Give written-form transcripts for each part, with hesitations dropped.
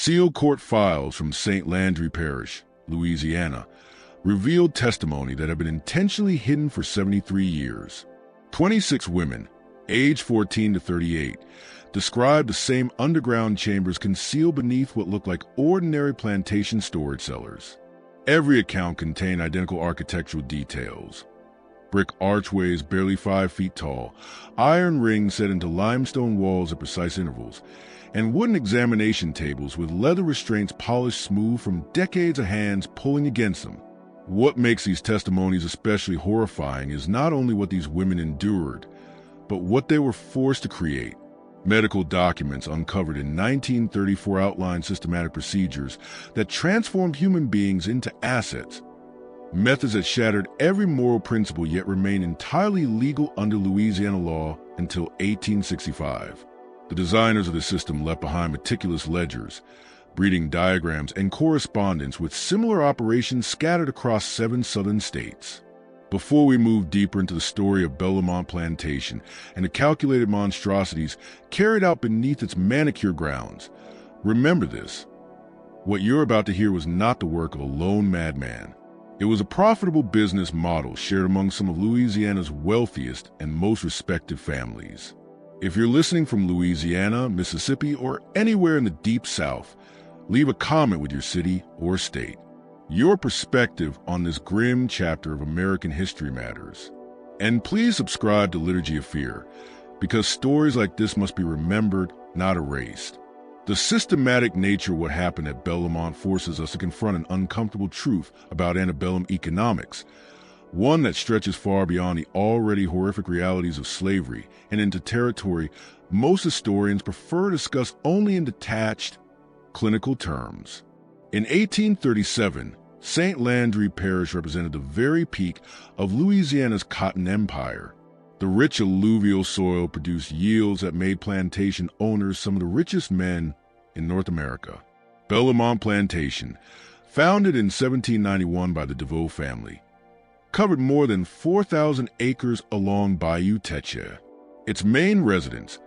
Sealed court files from St. Landry Parish, Louisiana, revealed testimony that had been intentionally hidden for 73 years. 26 women, aged 14 to 38, described the same underground chambers concealed beneath what looked like ordinary plantation storage cellars. Every account contained identical architectural details. Brick archways barely 5 feet tall, iron rings set into limestone walls at precise intervals, and wooden examination tables with leather restraints polished smooth from decades of hands pulling against them. What makes these testimonies especially horrifying is not only what these women endured, but what they were forced to create. Medical documents uncovered in 1934 outlined systematic procedures that transformed human beings into assets. Methods that shattered every moral principle yet remained entirely legal under Louisiana law until 1865. The designers of the system left behind meticulous ledgers, breeding diagrams, and correspondence with similar operations scattered across 7 southern states. Before we move deeper into the story of Bellamont Plantation and the calculated monstrosities carried out beneath its manicured grounds, remember this. What you're about to hear was not the work of a lone madman. It was a profitable business model shared among some of Louisiana's wealthiest and most respected families. If you're listening from Louisiana, Mississippi, or anywhere in the Deep South, leave a comment with your city or state. Your perspective on this grim chapter of American history matters. And please subscribe to Liturgy of Fear, because stories like this must be remembered, not erased. The systematic nature of what happened at Bellamont forces us to confront an uncomfortable truth about antebellum economics, one that stretches far beyond the already horrific realities of slavery and into territory most historians prefer to discuss only in detached, clinical terms. In 1837, St. Landry Parish represented the very peak of Louisiana's cotton empire. The rich alluvial soil produced yields that made plantation owners some of the richest men in North America. Bellamont Plantation, founded in 1791 by the DeVoe family, covered more than 4,000 acres along Bayou Teche. Its main residence,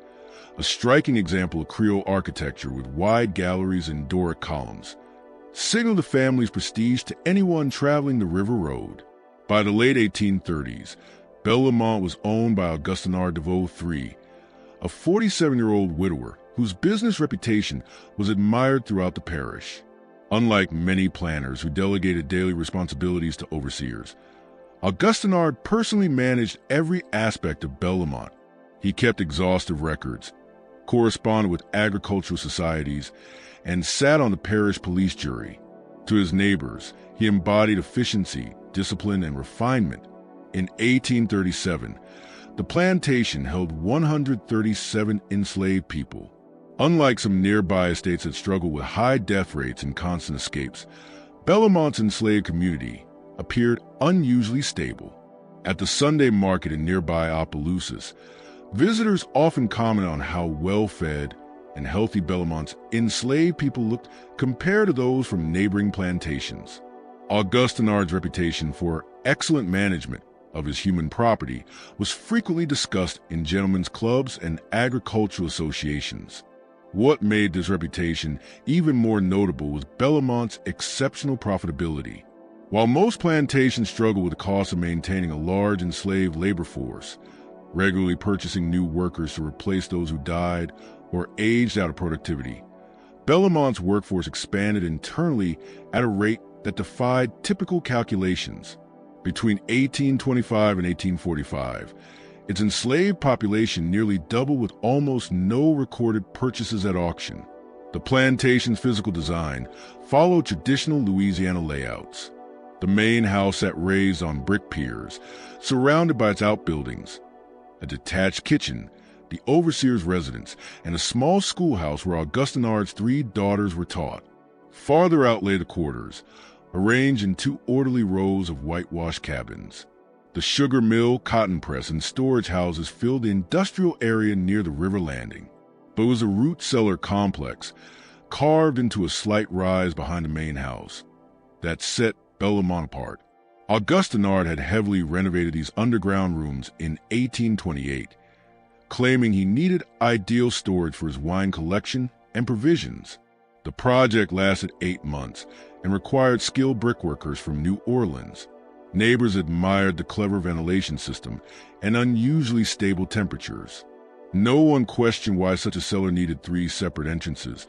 a striking example of Creole architecture with wide galleries and Doric columns, signaled the family's prestige to anyone traveling the River Road. By the late 1830s, Bellamont was owned by Augustin R. DeVoe III, a 47-year-old widower whose business reputation was admired throughout the parish. Unlike many planners who delegated daily responsibilities to overseers, Augustin R. personally managed every aspect of Bellamont. He kept exhaustive records, corresponded with agricultural societies, and sat on the parish police jury. To his neighbors, he embodied efficiency, discipline, and refinement. In 1837, the plantation held 137 enslaved people. Unlike some nearby estates that struggled with high death rates and constant escapes, Bellamont's enslaved community appeared unusually stable. At the Sunday market in nearby Opelousas, visitors often commented on how well-fed and healthy Bellamont's enslaved people looked compared to those from neighboring plantations. Augustin R's reputation for excellent management of his human property was frequently discussed in gentlemen's clubs and agricultural associations. What made this reputation even more notable was Bellamont's exceptional profitability. While most plantations struggled with the cost of maintaining a large enslaved labor force, regularly purchasing new workers to replace those who died or aged out of productivity, Bellamont's workforce expanded internally at a rate that defied typical calculations. Between 1825 and 1845, its enslaved population nearly doubled with almost no recorded purchases at auction. The plantation's physical design followed traditional Louisiana layouts. The main house sat raised on brick piers, surrounded by its outbuildings, a detached kitchen, the overseer's residence, and a small schoolhouse where Augustin R's 3 daughters were taught. Farther out lay the quarters, arranged in 2 orderly rows of whitewashed cabins. The sugar mill, cotton press, and storage houses filled the industrial area near the river landing. But it was a root cellar complex, carved into a slight rise behind the main house, that set Bellamont apart. Augustin R had heavily renovated these underground rooms in 1828, claiming he needed ideal storage for his wine collection and provisions. The project lasted 8 months and required skilled brickworkers from New Orleans. Neighbors admired the clever ventilation system and unusually stable temperatures. No one questioned why such a cellar needed 3 separate entrances,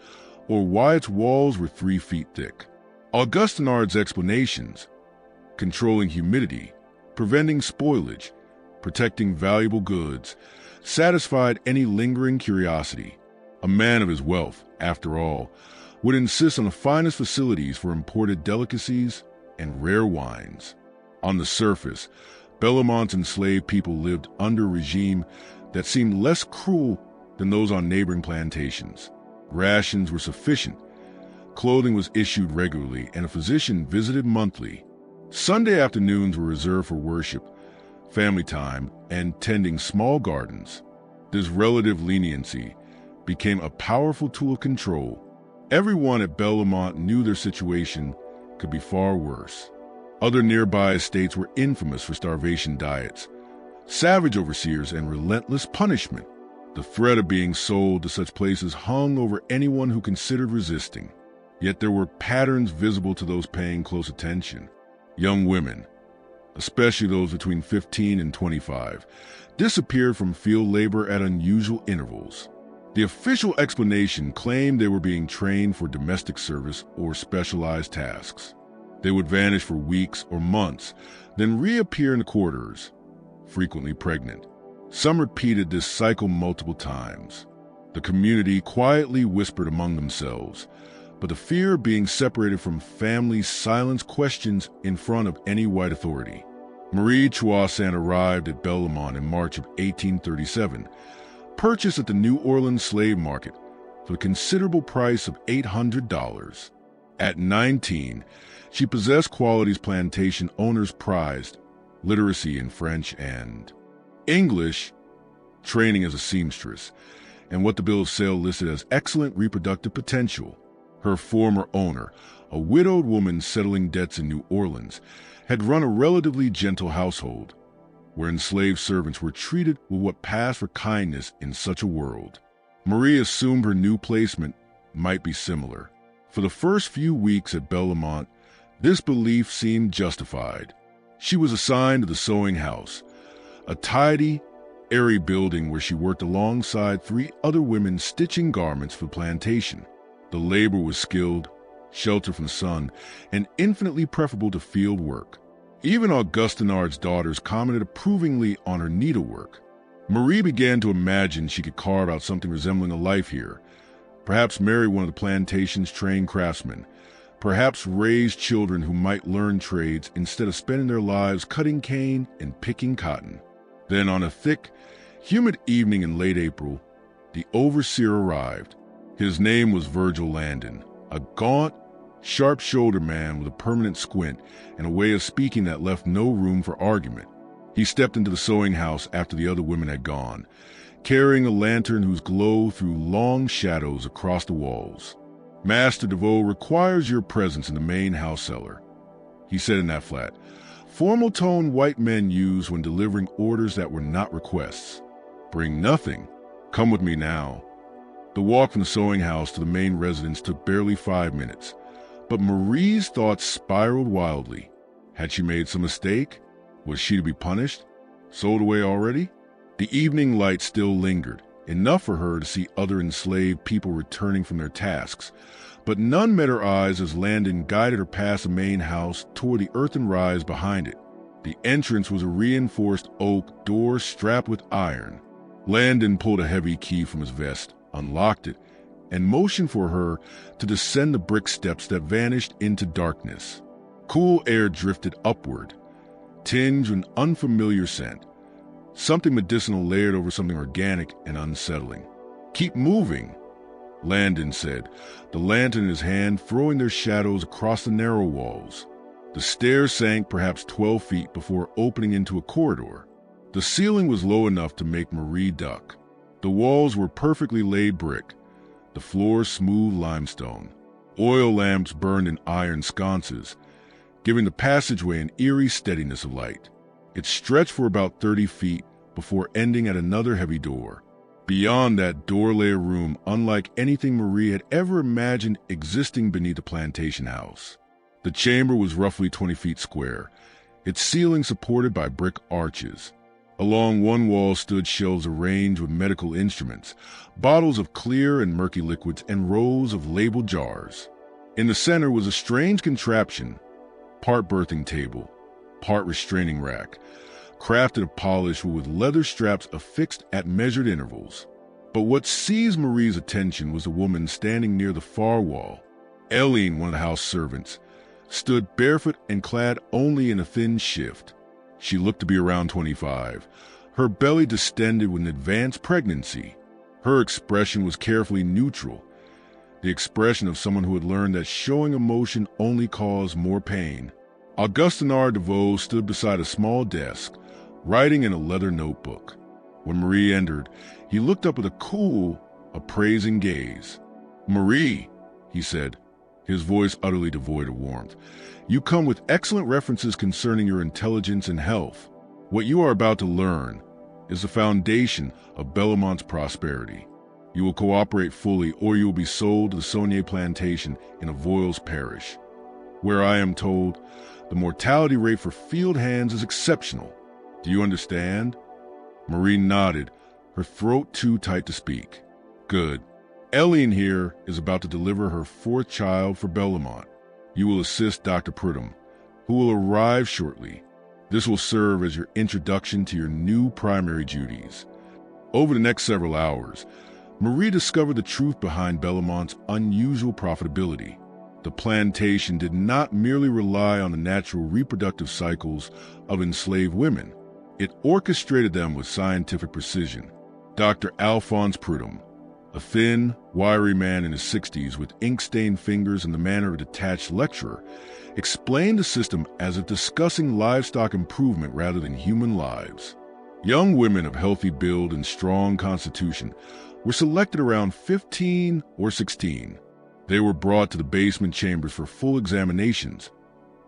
or why its walls were 3 feet thick. Augustinard's explanations, controlling humidity, preventing spoilage, protecting valuable goods, satisfied any lingering curiosity. A man of his wealth, after all, would insist on the finest facilities for imported delicacies and rare wines. On the surface, Bellamont's enslaved people lived under a regime that seemed less cruel than those on neighboring plantations. Rations were sufficient, clothing was issued regularly, and a physician visited monthly. Sunday afternoons were reserved for worship, family time, and tending small gardens. This relative leniency became a powerful tool of control. Everyone at Bellamont knew their situation could be far worse. Other nearby estates were infamous for starvation diets, savage overseers, and relentless punishment. The threat of being sold to such places hung over anyone who considered resisting. Yet there were patterns visible to those paying close attention. Young women, especially those between 15 and 25, disappeared from field labor at unusual intervals. The official explanation claimed they were being trained for domestic service or specialized tasks. They would vanish for weeks or months, then reappear in the quarters, frequently pregnant. Some repeated this cycle multiple times. The community quietly whispered among themselves, but the fear of being separated from family silenced questions in front of any white authority. Marie Choisant arrived at Bellamont in March of 1837, purchased at the New Orleans slave market for the considerable price of $800. At 19, she possessed qualities plantation owners prized: literacy in French and English, training as a seamstress, and what the bill of sale listed as excellent reproductive potential. Her former owner, a widowed woman settling debts in New Orleans, had run a relatively gentle household, where enslaved servants were treated with what passed for kindness in such a world. Marie assumed her new placement might be similar. For the first few weeks at Bellamont, this belief seemed justified. She was assigned to the sewing house, a tidy, airy building where she worked alongside 3 other women stitching garments for the plantation. The labor was skilled, shelter from the sun, and infinitely preferable to field work. Even Augustinard's daughters commented approvingly on her needlework. Marie began to imagine she could carve out something resembling a life here, perhaps marry one of the plantation's trained craftsmen, perhaps raise children who might learn trades instead of spending their lives cutting cane and picking cotton. Then on a thick, humid evening in late April, the overseer arrived. His name was Virgil Landon, a gaunt, sharp-shouldered man with a permanent squint and a way of speaking that left no room for argument. He stepped into the sewing house after the other women had gone, carrying a lantern whose glow threw long shadows across the walls. "Master DeVoe requires your presence in the main house cellar," he said in that flat, formal tone white men use when delivering orders that were not requests. "Bring nothing. Come with me now." The walk from the sewing house to the main residence took barely 5 minutes, but Marie's thoughts spiraled wildly. Had she made some mistake? Was she to be punished? Sold away already? The evening light still lingered, enough for her to see other enslaved people returning from their tasks, but none met her eyes as Landon guided her past the main house toward the earthen rise behind it. The entrance was a reinforced oak door strapped with iron. Landon pulled a heavy key from his vest, unlocked it, and motioned for her to descend the brick steps that vanished into darkness. Cool air drifted upward, tinged with an unfamiliar scent, something medicinal layered over something organic and unsettling. "Keep moving," Landon said, the lantern in his hand throwing their shadows across the narrow walls. The stairs sank perhaps 12 feet before opening into a corridor. The ceiling was low enough to make Marie duck. The walls were perfectly laid brick, the floor smooth limestone. Oil lamps burned in iron sconces, giving the passageway an eerie steadiness of light. It stretched for about 30 feet before ending at another heavy door. Beyond that door lay a room unlike anything Marie had ever imagined existing beneath a plantation house. The chamber was roughly 20 feet square, its ceiling supported by brick arches. Along one wall stood shelves arranged with medical instruments, bottles of clear and murky liquids, and rows of labeled jars. In the center was a strange contraption, part birthing table, part restraining rack, crafted of polish with leather straps affixed at measured intervals. But what seized Marie's attention was a woman standing near the far wall. Eileen, one of the house servants, stood barefoot and clad only in a thin shift. She looked to be around 25, her belly distended with an advanced pregnancy. Her expression was carefully neutral, the expression of someone who had learned that showing emotion only caused more pain. Augustin Deveau stood beside a small desk, writing in a leather notebook. When Marie entered, he looked up with a cool, appraising gaze. "Marie," he said, his voice utterly devoid of warmth, "you come with excellent references concerning your intelligence and health. What you are about to learn is the foundation of Bellamont's prosperity. You will cooperate fully, or you will be sold to the Saunier plantation in Avoyelles parish, where I am told the mortality rate for field hands is exceptional. Do you understand?" Marie nodded, her throat too tight to speak. "Good. Eileen here is about to deliver her fourth child for Bellamont. You will assist Dr. Pridham, who will arrive shortly. This will serve as your introduction to your new primary duties." Over the next several hours, Marie discovered the truth behind Bellamont's unusual profitability. The plantation did not merely rely on the natural reproductive cycles of enslaved women. It orchestrated them with scientific precision. Dr. Alphonse Pridham, a thin, wiry man in his 60s with ink-stained fingers and the manner of a detached lecturer, explained the system as if discussing livestock improvement rather than human lives. Young women of healthy build and strong constitution were selected around 15 or 16. They were brought to the basement chambers for full examinations,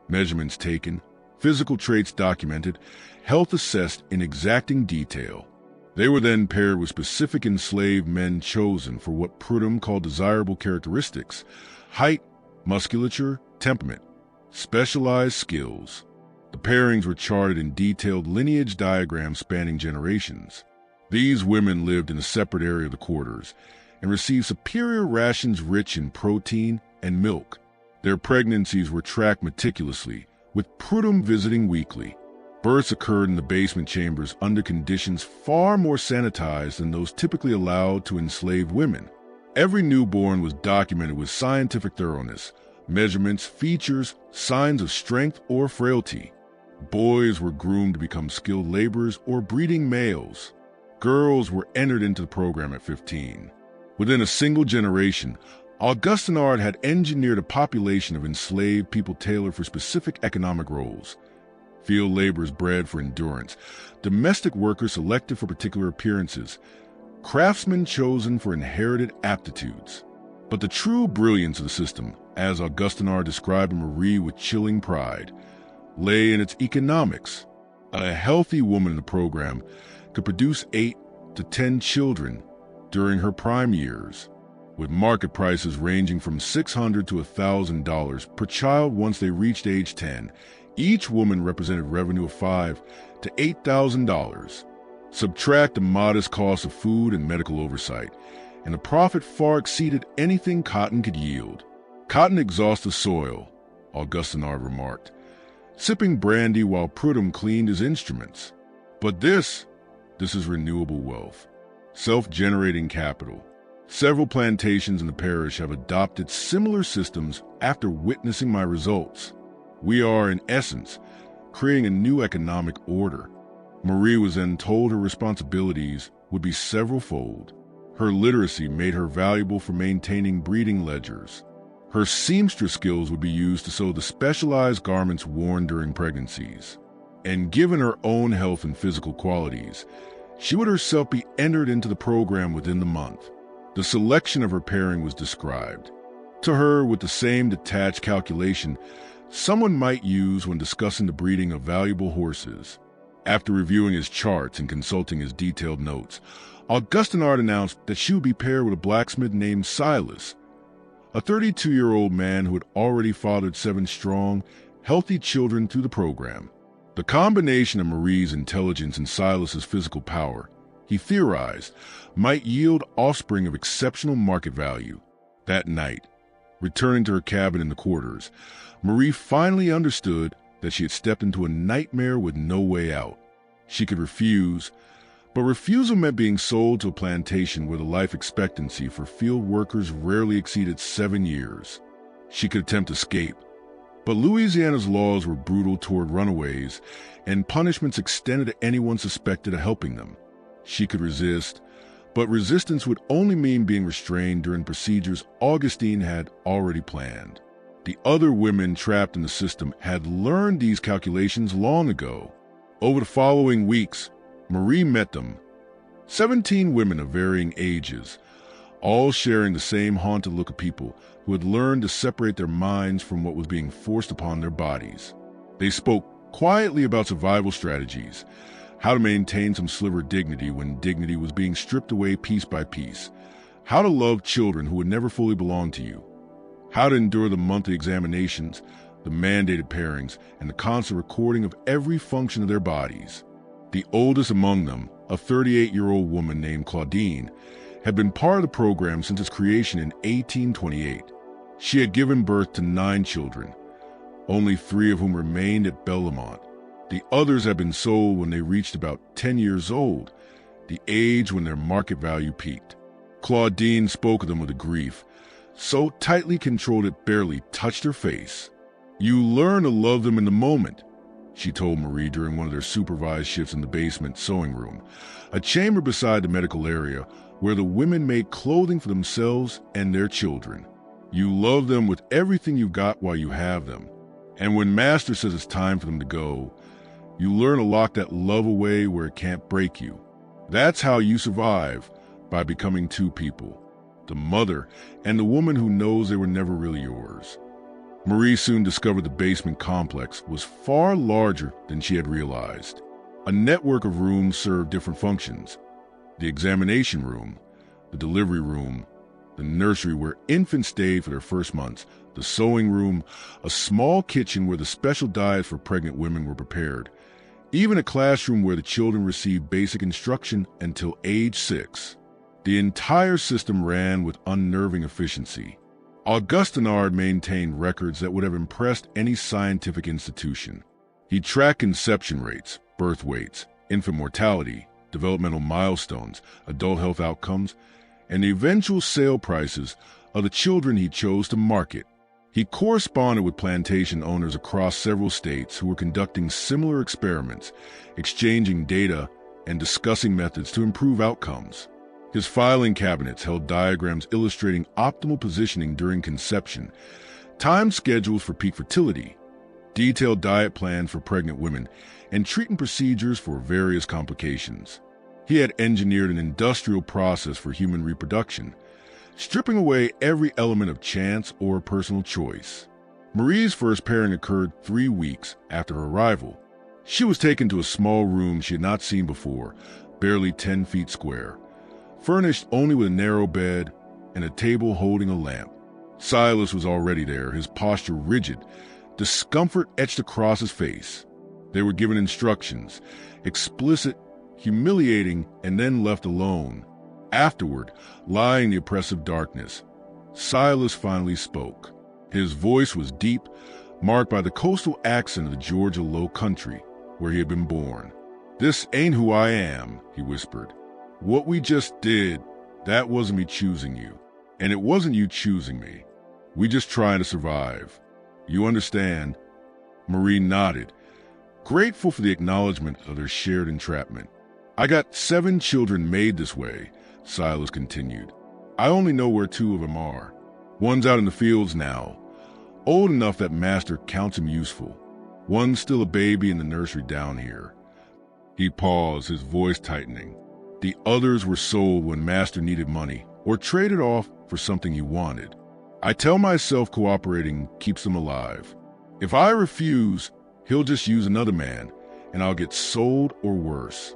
measurements taken, physical traits documented, health assessed in exacting detail. They were then paired with specific enslaved men chosen for what Pridham called desirable characteristics: height, musculature, temperament, specialized skills. The pairings were charted in detailed lineage diagrams spanning generations. These women lived in a separate area of the quarters and received superior rations rich in protein and milk. Their pregnancies were tracked meticulously, with Pridham visiting weekly. Births occurred in the basement chambers under conditions far more sanitized than those typically allowed to enslaved women. Every newborn was documented with scientific thoroughness, measurements, features, signs of strength or frailty. Boys were groomed to become skilled laborers or breeding males. Girls were entered into the program at 15. Within a single generation, Augustin had engineered a population of enslaved people tailored for specific economic roles. Field laborers bred for endurance, domestic workers selected for particular appearances, craftsmen chosen for inherited aptitudes. But the true brilliance of the system, as Augustin described to Marie with chilling pride, lay in its economics. A healthy woman in the program could produce 8 to 10 children during her prime years, with market prices ranging from $600 to $1,000 per child once they reached age 10. Each woman represented revenue of $5,000 to $8,000. Subtract the modest cost of food and medical oversight, and the profit far exceeded anything cotton could yield. "Cotton exhausts the soil," Augustin remarked, sipping brandy while Pridham cleaned his instruments. "But this is renewable wealth, self-generating capital. Several plantations in the parish have adopted similar systems after witnessing my results. We are, in essence, creating a new economic order." Marie was then told her responsibilities would be several-fold. Her literacy made her valuable for maintaining breeding ledgers. Her seamstress skills would be used to sew the specialized garments worn during pregnancies. And given her own health and physical qualities, she would herself be entered into the program within the month. The selection of her pairing was described to her with the same detached calculation someone might use when discussing the breeding of valuable horses. After reviewing his charts and consulting his detailed notes, Augustinard announced that she would be paired with a blacksmith named Silas, a 32-year-old man who had already fathered 7 strong, healthy children through the program. The combination of Marie's intelligence and Silas's physical power, he theorized, might yield offspring of exceptional market value. That night, returning to her cabin in the quarters, Marie finally understood that she had stepped into a nightmare with no way out. She could refuse, but refusal meant being sold to a plantation where the life expectancy for field workers rarely exceeded 7 years. She could attempt escape, but Louisiana's laws were brutal toward runaways, and punishments extended to anyone suspected of helping them. She could resist, but resistance would only mean being restrained during procedures Augustine had already planned. The other women trapped in the system had learned these calculations long ago. Over the following weeks, Marie met them, 17 women of varying ages, all sharing the same haunted look of people who had learned to separate their minds from what was being forced upon their bodies. They spoke quietly about survival strategies, how to maintain some sliver of dignity when dignity was being stripped away piece by piece, how to love children who would never fully belong to you, how to endure the monthly examinations, the mandated pairings, and the constant recording of every function of their bodies. The oldest among them, a 38-year-old woman named Claudine, had been part of the program since its creation in 1828. She had given birth to 9 children, only 3 of whom remained at Bellemont. The others had been sold when they reached about 10 years old, the age when their market value peaked. Claudine spoke of them with a grief so tightly controlled it barely touched her face. "You learn to love them in the moment," she told Marie during one of their supervised shifts in the basement sewing room, a chamber beside the medical area where the women made clothing for themselves and their children. "You love them with everything you've got while you have them. And when Master says it's time for them to go, you learn to lock that love away where it can't break you. That's how you survive, by becoming 2 people. The mother and the woman who knows they were never really yours." Marie soon discovered the basement complex was far larger than she had realized. A network of rooms served different functions. The examination room, the delivery room, the nursery where infants stayed for their first months, the sewing room, a small kitchen where the special diets for pregnant women were prepared, even a classroom where the children received basic instruction until age 6. The entire system ran with unnerving efficiency. Augustinard maintained records that would have impressed any scientific institution. He tracked conception rates, birth weights, infant mortality, developmental milestones, adult health outcomes, and the eventual sale prices of the children he chose to market. He corresponded with plantation owners across several states who were conducting similar experiments, exchanging data and discussing methods to improve outcomes. His filing cabinets held diagrams illustrating optimal positioning during conception, time schedules for peak fertility, detailed diet plans for pregnant women, and treatment procedures for various complications. He had engineered an industrial process for human reproduction, stripping away every element of chance or personal choice. Marie's first pairing occurred 3 weeks after her arrival. She was taken to a small room she had not seen before, barely 10 feet square, furnished only with a narrow bed and a table holding a lamp. Silas was already there, his posture rigid, discomfort etched across his face. They were given instructions, explicit, humiliating, and then left alone. Afterward, lying in the oppressive darkness, Silas finally spoke. His voice was deep, marked by the coastal accent of the Georgia Low Country, where he had been born. "This ain't who I am," he whispered. "What we just did, that wasn't me choosing you. And it wasn't you choosing me. We just trying to survive. You understand?" Marie nodded, grateful for the acknowledgement of their shared entrapment. "I got 7 children made this way," Silas continued. "I only know where 2 of them are. One's out in the fields now, old enough that Master counts him useful. One's still a baby in the nursery down here." He paused, his voice tightening. "The others were sold when Master needed money or traded off for something he wanted. I tell myself cooperating keeps them alive. If I refuse, he'll just use another man, and I'll get sold or worse.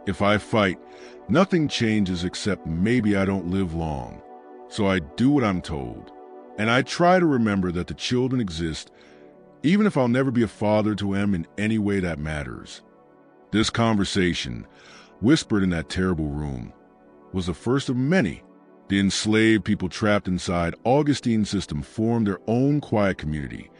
If I fight, nothing changes except maybe I don't live long. So I do what I'm told. And I try to remember that the children exist, even if I'll never be a father to them in any way that matters. This conversation, whispered in that terrible room, was the first of many. The enslaved people trapped inside Augustine's system formed their own quiet community,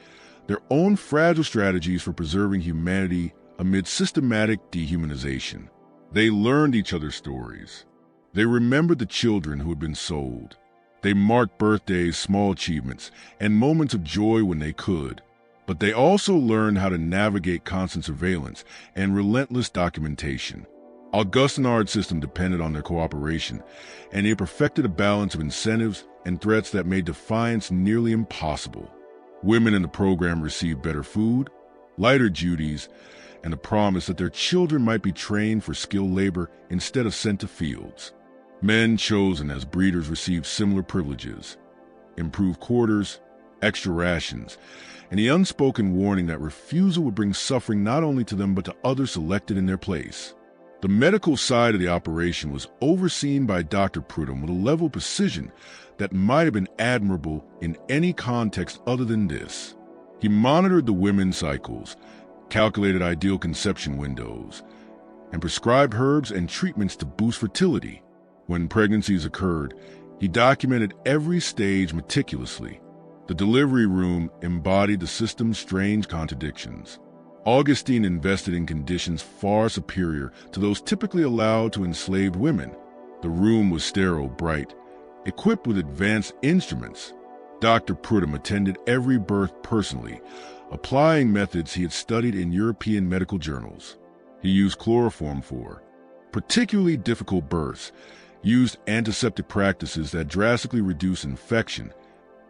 their own fragile strategies for preserving humanity amid systematic dehumanization. They learned each other's stories. They remembered the children who had been sold. They marked birthdays, small achievements, and moments of joy when they could. But they also learned how to navigate constant surveillance and relentless documentation. Augustine's system depended on their cooperation, and they perfected a balance of incentives and threats that made defiance nearly impossible. Women in the program received better food, lighter duties, and the promise that their children might be trained for skilled labor instead of sent to fields. Men chosen as breeders received similar privileges, improved quarters, extra rations, and the unspoken warning that refusal would bring suffering not only to them but to others selected in their place. The medical side of the operation was overseen by Dr. Prudhomme with a level of precision that might have been admirable in any context other than this. He monitored the women's cycles, calculated ideal conception windows, and prescribed herbs and treatments to boost fertility. When pregnancies occurred, he documented every stage meticulously. The delivery room embodied the system's strange contradictions. Augustine invested in conditions far superior to those typically allowed to enslaved women. The room was sterile, bright, equipped with advanced instruments. Dr. Prudhomme attended every birth personally, applying methods he had studied in European medical journals. He used chloroform for particularly difficult births, used antiseptic practices that drastically reduced infection,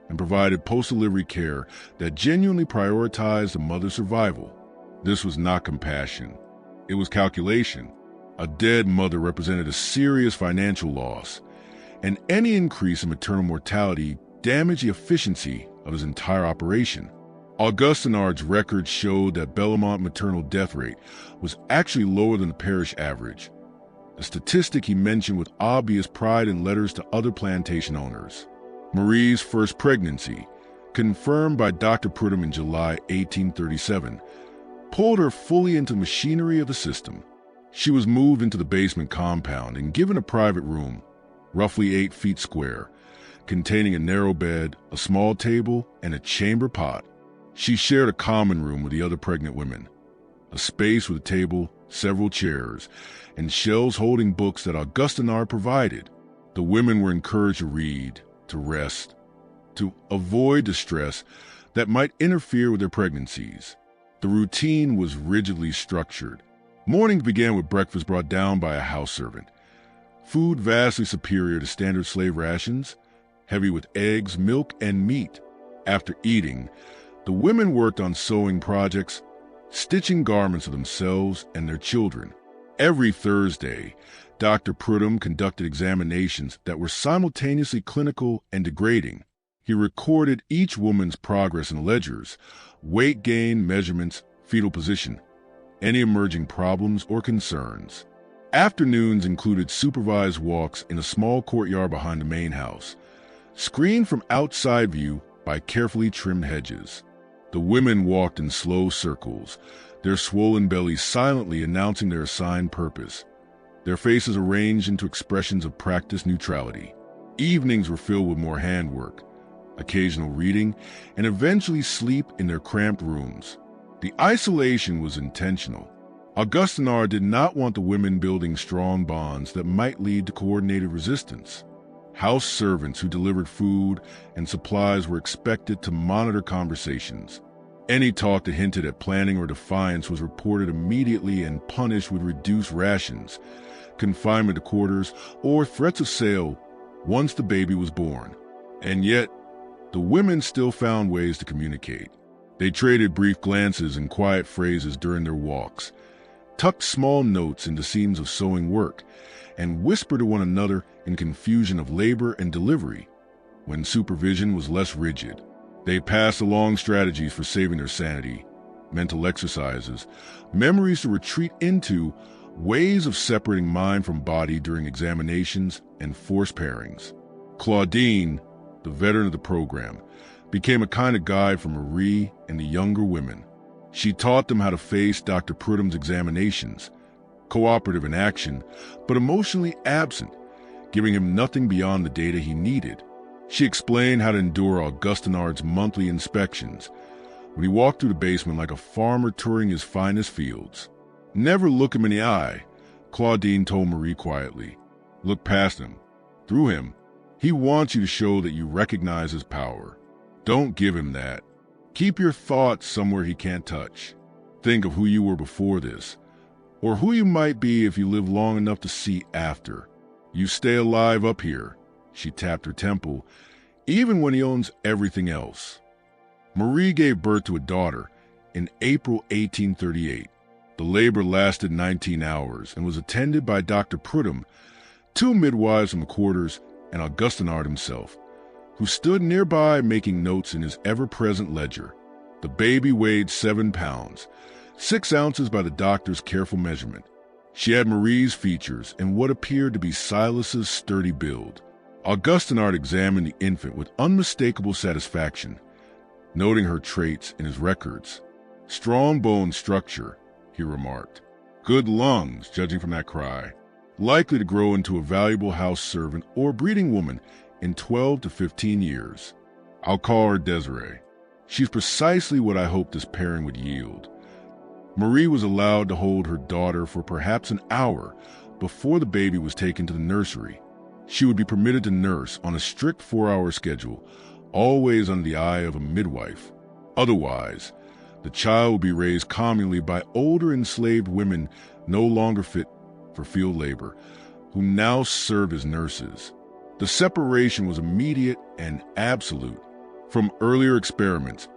and provided post-delivery care that genuinely prioritized the mother's survival. This was not compassion. It was calculation. A dead mother represented a serious financial loss, and any increase in maternal mortality damaged the efficiency of his entire operation. Augustine's records showed that Belmont maternal death rate was actually lower than the parish average, a statistic he mentioned with obvious pride in letters to other plantation owners. Marie's first pregnancy, confirmed by Dr. Prudhomme in July 1837, pulled her fully into the machinery of the system. She was moved into the basement compound and given a private room, roughly 8 feet square, containing a narrow bed, a small table, and a chamber pot. She shared a common room with the other pregnant women, a space with a table, several chairs, and shelves holding books that Augustine provided. The women were encouraged to read, to rest, to avoid distress that might interfere with their pregnancies. The routine was rigidly structured. Mornings began with breakfast brought down by a house servant, food vastly superior to standard slave rations, heavy with eggs, milk, and meat. After eating, the women worked on sewing projects, stitching garments for themselves and their children. Every Thursday, Dr. Prudhomme conducted examinations that were simultaneously clinical and degrading. He recorded each woman's progress in ledgers, weight gain measurements, fetal position, any emerging problems or concerns. Afternoons included supervised walks in a small courtyard behind the main house, screened from outside view by carefully trimmed hedges. The women walked in slow circles, their swollen bellies silently announcing their assigned purpose, their faces arranged into expressions of practiced neutrality. Evenings were filled with more handwork, occasional reading, and eventually sleep in their cramped rooms. The isolation was intentional. Augustine did not want the women building strong bonds that might lead to coordinated resistance. House servants who delivered food and supplies were expected to monitor conversations. Any talk that hinted at planning or defiance was reported immediately and punished with reduced rations, confinement to quarters, or threats of sale once the baby was born. And yet, the women still found ways to communicate. They traded brief glances and quiet phrases during their walks, tucked small notes into seams of sewing work, and whispered to one another in confusion of labor and delivery. When supervision was less rigid, they passed along strategies for saving their sanity, mental exercises, memories to retreat into, ways of separating mind from body during examinations, and forced pairings. Claudine, the veteran of the program, became a kind of guide for Marie and the younger women. She taught them how to face Dr. Prudhom's examinations, cooperative in action, but emotionally absent, giving him nothing beyond the data he needed. She explained how to endure Augustinard's monthly inspections, when he walked through the basement like a farmer touring his finest fields. Never look him in the eye, Claudine told Marie quietly. Look past him, through him. He wants you to show that you recognize his power. Don't give him that. Keep your thoughts somewhere he can't touch. Think of who you were before this, or who you might be if you live long enough to see after. You stay alive up here, she tapped her temple, even when he owns everything else. Marie gave birth to a daughter in April 1838. The labor lasted 19 hours and was attended by Dr. Prudhom, 2 midwives from the quarters, and Augustinard himself, who stood nearby making notes in his ever-present ledger. The baby weighed 7 pounds, 6 ounces by the doctor's careful measurement. She had Marie's features and what appeared to be Silas's sturdy build. Augustinard examined the infant with unmistakable satisfaction, noting her traits in his records. Strong bone structure, he remarked. Good lungs, judging from that cry. Likely to grow into a valuable house servant or breeding woman in 12 to 15 years. I'll call her Desiree. She's precisely what I hoped this pairing would yield. Marie was allowed to hold her daughter for perhaps an hour before the baby was taken to the nursery. She would be permitted to nurse on a strict 4-hour schedule, always under the eye of a midwife. Otherwise, the child would be raised communally by older enslaved women no longer fit for field labor, who now served as nurses. The separation was immediate and absolute. From earlier experiments,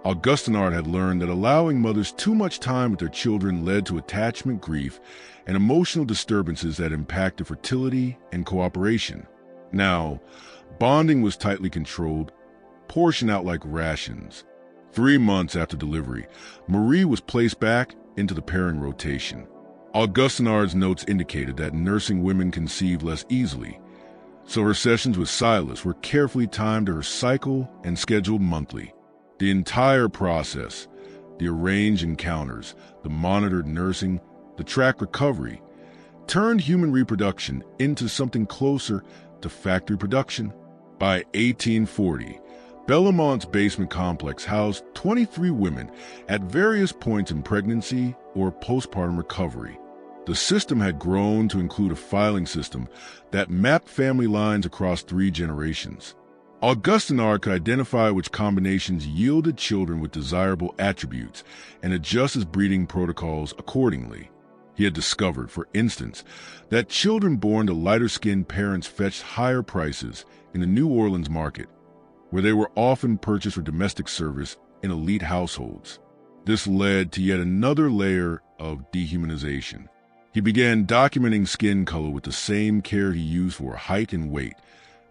Augustinard had learned that allowing mothers too much time with their children led to attachment, grief, and emotional disturbances that impacted fertility and cooperation. Now, bonding was tightly controlled, portioned out like rations. 3 months after delivery, Marie was placed back into the pairing rotation. Augustinard's notes indicated that nursing women conceived less easily, so her sessions with Silas were carefully timed to her cycle and scheduled monthly. The entire process, the arranged encounters, the monitored nursing, the tracked recovery, turned human reproduction into something closer to factory production. By 1840, Bellamont's basement complex housed 23 women at various points in pregnancy or postpartum recovery. The system had grown to include a filing system that mapped family lines across 3 generations. Augustinard could identify which combinations yielded children with desirable attributes and adjust his breeding protocols accordingly. He had discovered, for instance, that children born to lighter-skinned parents fetched higher prices in the New Orleans market, where they were often purchased for domestic service in elite households. This led to yet another layer of dehumanization. He began documenting skin color with the same care he used for height and weight,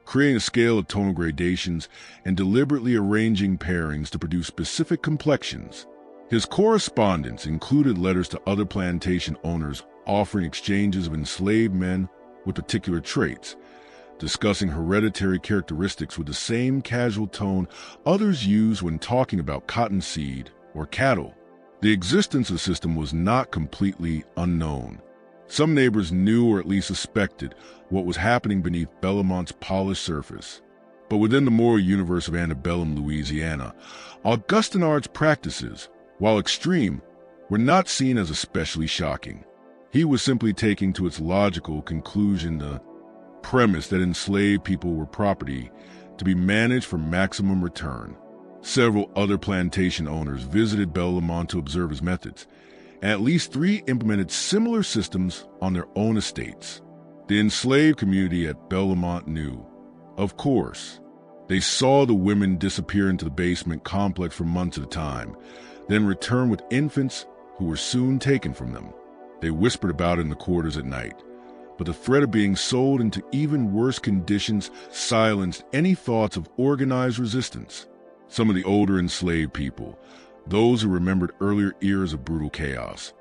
creating a scale of tonal gradations and deliberately arranging pairings to produce specific complexions. His correspondence included letters to other plantation owners offering exchanges of enslaved men with particular traits, discussing hereditary characteristics with the same casual tone others use when talking about cottonseed or cattle. The existence of the system was not completely unknown. Some neighbors knew or at least suspected what was happening beneath Bellamont's polished surface. But within the moral universe of antebellum Louisiana, Augustinard's practices, while extreme, were not seen as especially shocking. He was simply taking to its logical conclusion the premise that enslaved people were property to be managed for maximum return. Several other plantation owners visited Bellamont to observe his methods, and at least 3 implemented similar systems on their own estates. The enslaved community at Bellamont knew, of course. They saw the women disappear into the basement complex for months at a time, then return with infants who were soon taken from them. They whispered about it in the quarters at night, but the threat of being sold into even worse conditions silenced any thoughts of organized resistance. Some of the older enslaved people, Those who remembered earlier eras of brutal chaos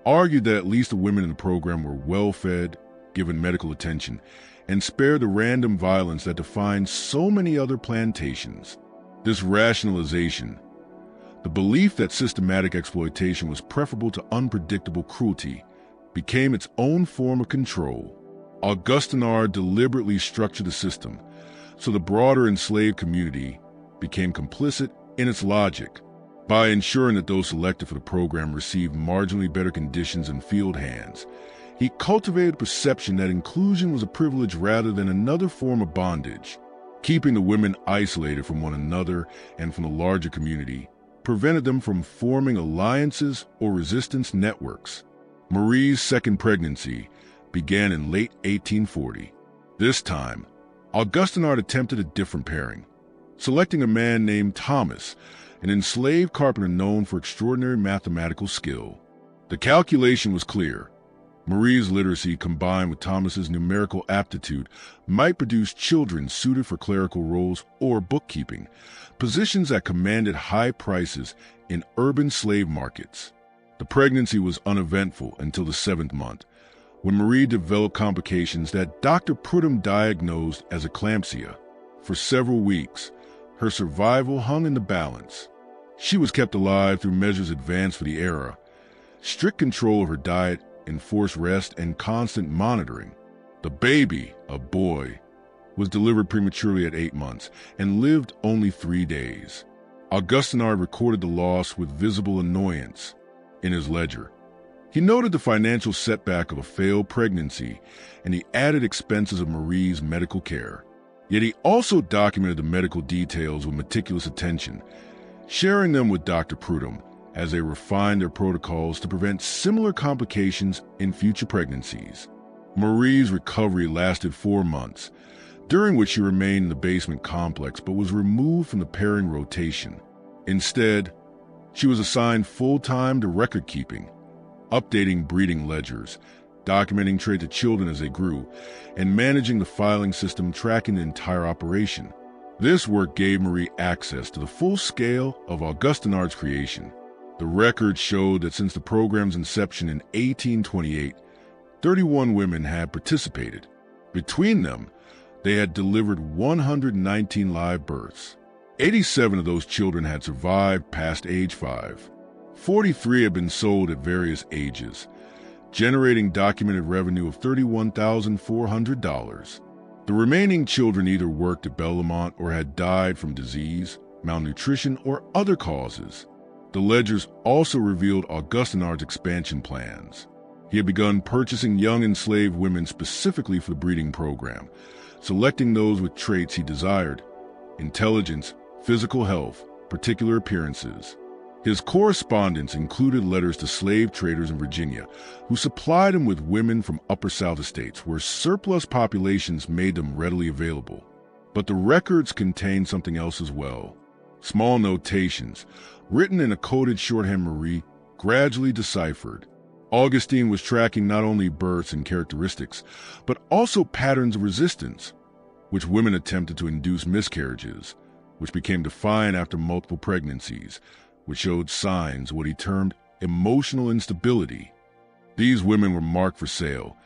argued that at least the women in the program were well-fed, given medical attention, and spared the random violence that defined so many other plantations. This rationalization, the belief that systematic exploitation was preferable to unpredictable cruelty, became its own form of control. Augustinard deliberately structured the system so the broader enslaved community became complicit in its logic. By ensuring that those selected for the program received marginally better conditions than field hands, he cultivated a perception that inclusion was a privilege rather than another form of bondage. Keeping the women isolated from one another and from the larger community prevented them from forming alliances or resistance networks. Marie's second pregnancy began in late 1840. This time, Augustinard attempted a different pairing, selecting a man named Thomas, an enslaved carpenter known for extraordinary mathematical skill. The calculation was clear. Marie's literacy combined with Thomas's numerical aptitude might produce children suited for clerical roles or bookkeeping, positions that commanded high prices in urban slave markets. The pregnancy was uneventful until the 7th month, when Marie developed complications that Dr. Prudhomme diagnosed as eclampsia. For several weeks, her survival hung in the balance. She was kept alive through measures advanced for the era, strict control of her diet, enforced rest, and constant monitoring. The baby, a boy, was delivered prematurely at 8 months and lived only 3 days. Augustinard recorded the loss with visible annoyance in his ledger. He noted the financial setback of a failed pregnancy and the added expenses of Marie's medical care. Yet he also documented the medical details with meticulous attention, sharing them with Dr. Prudhomme as they refined their protocols to prevent similar complications in future pregnancies. Marie's recovery lasted 4 months, during which she remained in the basement complex but was removed from the pairing rotation. Instead, she was assigned full-time to record-keeping, updating breeding ledgers, documenting traits of children as they grew, and managing the filing system tracking the entire operation. This work gave Marie access to the full scale of Augustinard's creation. The records showed that since the program's inception in 1828, 31 women had participated. Between them, they had delivered 119 live births. 87 of those children had survived past age 5. 43 had been sold at various ages, generating documented revenue of $31,400. The remaining children either worked at Bellamont or had died from disease, malnutrition, or other causes. The ledgers also revealed Augustinard's expansion plans. He had begun purchasing young enslaved women specifically for the breeding program, selecting those with traits he desired: intelligence, physical health, particular appearances. His correspondence included letters to slave traders in Virginia, who supplied him with women from upper South estates where surplus populations made them readily available. But the records contained something else as well. Small notations, written in a coded shorthand Marie gradually deciphered. Augustine was tracking not only births and characteristics, but also patterns of resistance, which women attempted to induce miscarriages, which became defiant after multiple pregnancies, which showed signs of what he termed emotional instability. These women were marked for sale,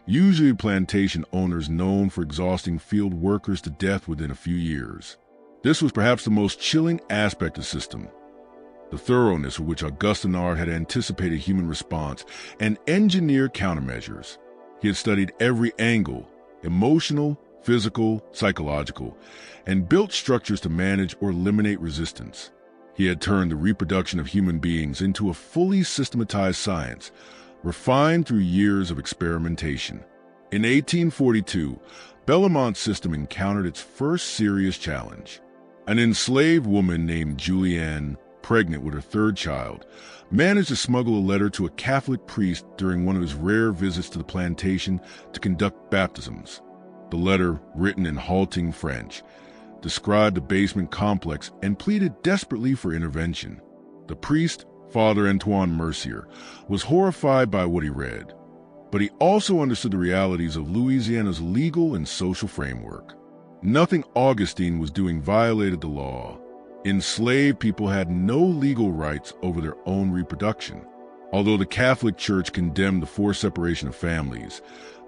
usually plantation owners known for exhausting field workers to death within a few years. This was perhaps the most chilling aspect of the system, the thoroughness with which Augustinard had anticipated human response and engineered countermeasures. He had studied every angle, emotional, physical, psychological, and built structures to manage or eliminate resistance. He had turned the reproduction of human beings into a fully systematized science, refined through years of experimentation. In 1842, Bellamont's system encountered its first serious challenge. An enslaved woman named Julianne, pregnant with her 3rd child, managed to smuggle a letter to a Catholic priest during one of his rare visits to the plantation to conduct baptisms. The letter, written in halting French, described the basement complex and pleaded desperately for intervention. The priest, Father Antoine Mercier, was horrified by what he read, but he also understood the realities of Louisiana's legal and social framework. Nothing Augustine was doing violated the law. Enslaved people had no legal rights over their own reproduction. Although the Catholic Church condemned the forced separation of families,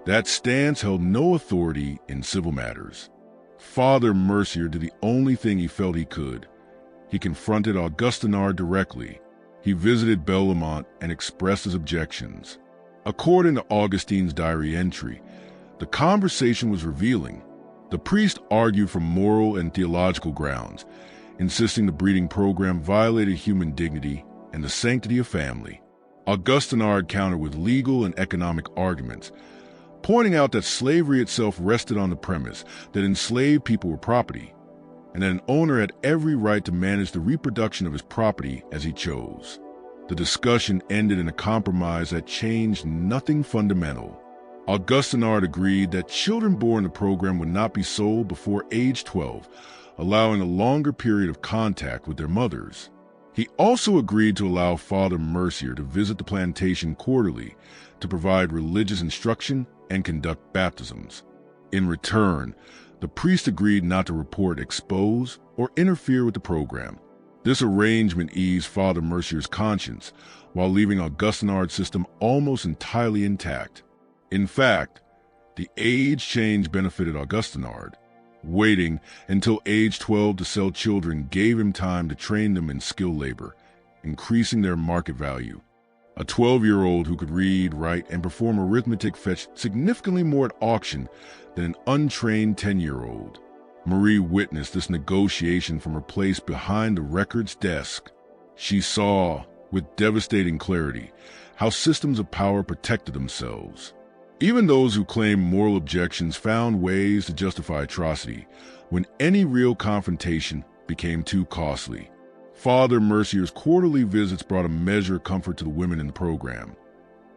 that stance held no authority in civil matters. Father Mercier did the only thing he felt he could. He confronted Augustinard directly. He visited Bellamont and expressed his objections. According to Augustine's diary entry, the conversation was revealing. The priest argued from moral and theological grounds, insisting the breeding program violated human dignity and the sanctity of family. Augustinard countered with legal and economic arguments, pointing out that slavery itself rested on the premise that enslaved people were property, and that an owner had every right to manage the reproduction of his property as he chose. The discussion ended in a compromise that changed nothing fundamental. Augustinard agreed that children born in the program would not be sold before age 12, allowing a longer period of contact with their mothers. He also agreed to allow Father Mercier to visit the plantation quarterly to provide religious instruction and conduct baptisms. In return, the priest agreed not to report, expose, or interfere with the program. This arrangement eased Father Mercier's conscience while leaving Augustinard's system almost entirely intact. In fact, the age change benefited Augustinard. Waiting until age 12 to sell children gave him time to train them in skilled labor, increasing their market value. A 12-year-old who could read, write, and perform arithmetic fetched significantly more at auction than an untrained 10-year-old. Marie witnessed this negotiation from her place behind the records desk. She saw, with devastating clarity, how systems of power protected themselves. Even those who claimed moral objections found ways to justify atrocity when any real confrontation became too costly. Father Mercier's quarterly visits brought a measure of comfort to the women in the program.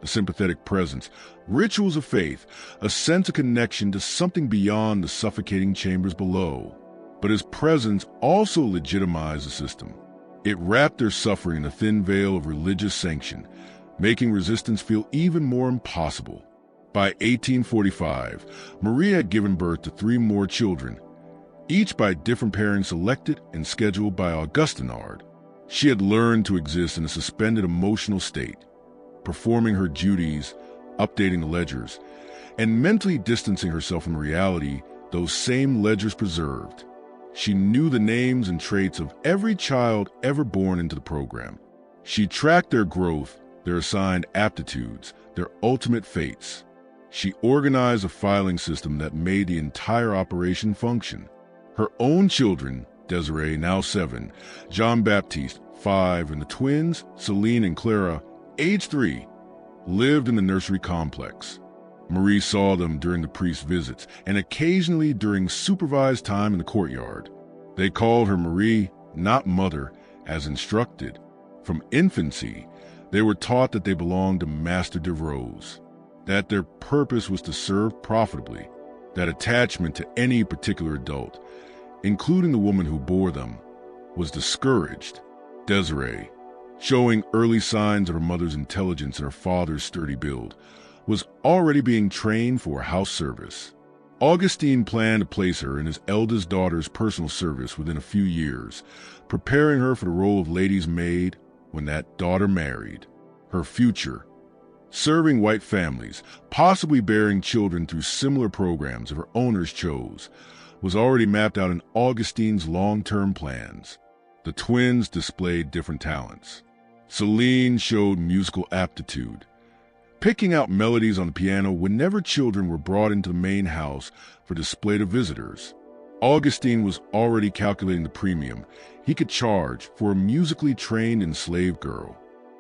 A sympathetic presence, rituals of faith, a sense of connection to something beyond the suffocating chambers below. But his presence also legitimized the system. It wrapped their suffering in a thin veil of religious sanction, making resistance feel even more impossible. By 1845, Maria had given birth to 3 more children, each by different parents selected and scheduled by Augustinard. She had learned to exist in a suspended emotional state, performing her duties, updating the ledgers, and mentally distancing herself from reality those same ledgers preserved. She knew the names and traits of every child ever born into the program. She tracked their growth, their assigned aptitudes, their ultimate fates. She organized a filing system that made the entire operation function. Her own children, Desiree, now 7, Jean-Baptiste, 5, and the twins, Celine and Clara, age 3, lived in the nursery complex. Marie saw them during the priest's visits and occasionally during supervised time in the courtyard. They called her Marie, not Mother, as instructed. From infancy, they were taught that they belonged to Master DeRose, that their purpose was to serve profitably, that attachment to any particular adult, including the woman who bore them, was discouraged. Desiree, showing early signs of her mother's intelligence and her father's sturdy build, was already being trained for house service. Augustine planned to place her in his eldest daughter's personal service within a few years, preparing her for the role of lady's maid when that daughter married. Her future, serving white families, possibly bearing children through similar programs if her owners chose, was already mapped out in Augustine's long-term plans. The twins displayed different talents. Celine showed musical aptitude, picking out melodies on the piano whenever children were brought into the main house for display to visitors. Augustine was already calculating the premium he could charge for a musically trained enslaved girl.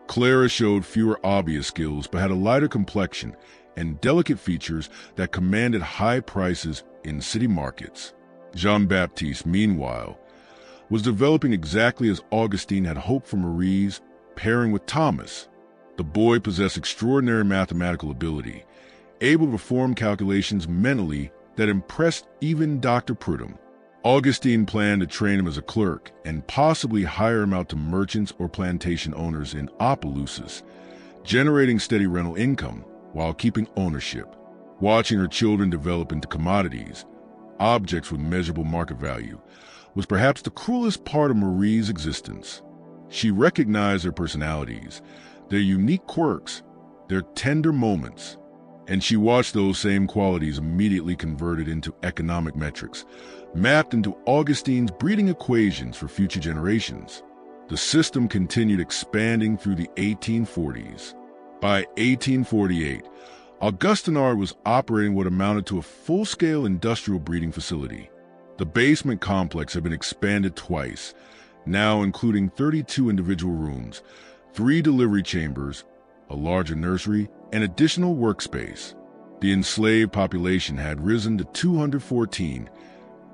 Clara showed fewer obvious skills but had a lighter complexion and delicate features that commanded high prices in city markets. Jean-Baptiste, meanwhile, was developing exactly as Augustine had hoped for Marie's pairing with Thomas. The boy possessed extraordinary mathematical ability, able to perform calculations mentally that impressed even Dr. Prudhomme. Augustine planned to train him as a clerk and possibly hire him out to merchants or plantation owners in Opelousas, generating steady rental income while keeping ownership. Watching her children develop into commodities, objects with measurable market value, was perhaps the cruelest part of Marie's existence. She recognized their personalities, their unique quirks, their tender moments, and she watched those same qualities immediately converted into economic metrics, mapped into Augustine's breeding equations for future generations. The system continued expanding through the 1840s. By 1848, Augustinard was operating what amounted to a full-scale industrial breeding facility. The basement complex had been expanded twice, now including 32 individual rooms, 3 delivery chambers, a larger nursery, and additional workspace. The enslaved population had risen to 214,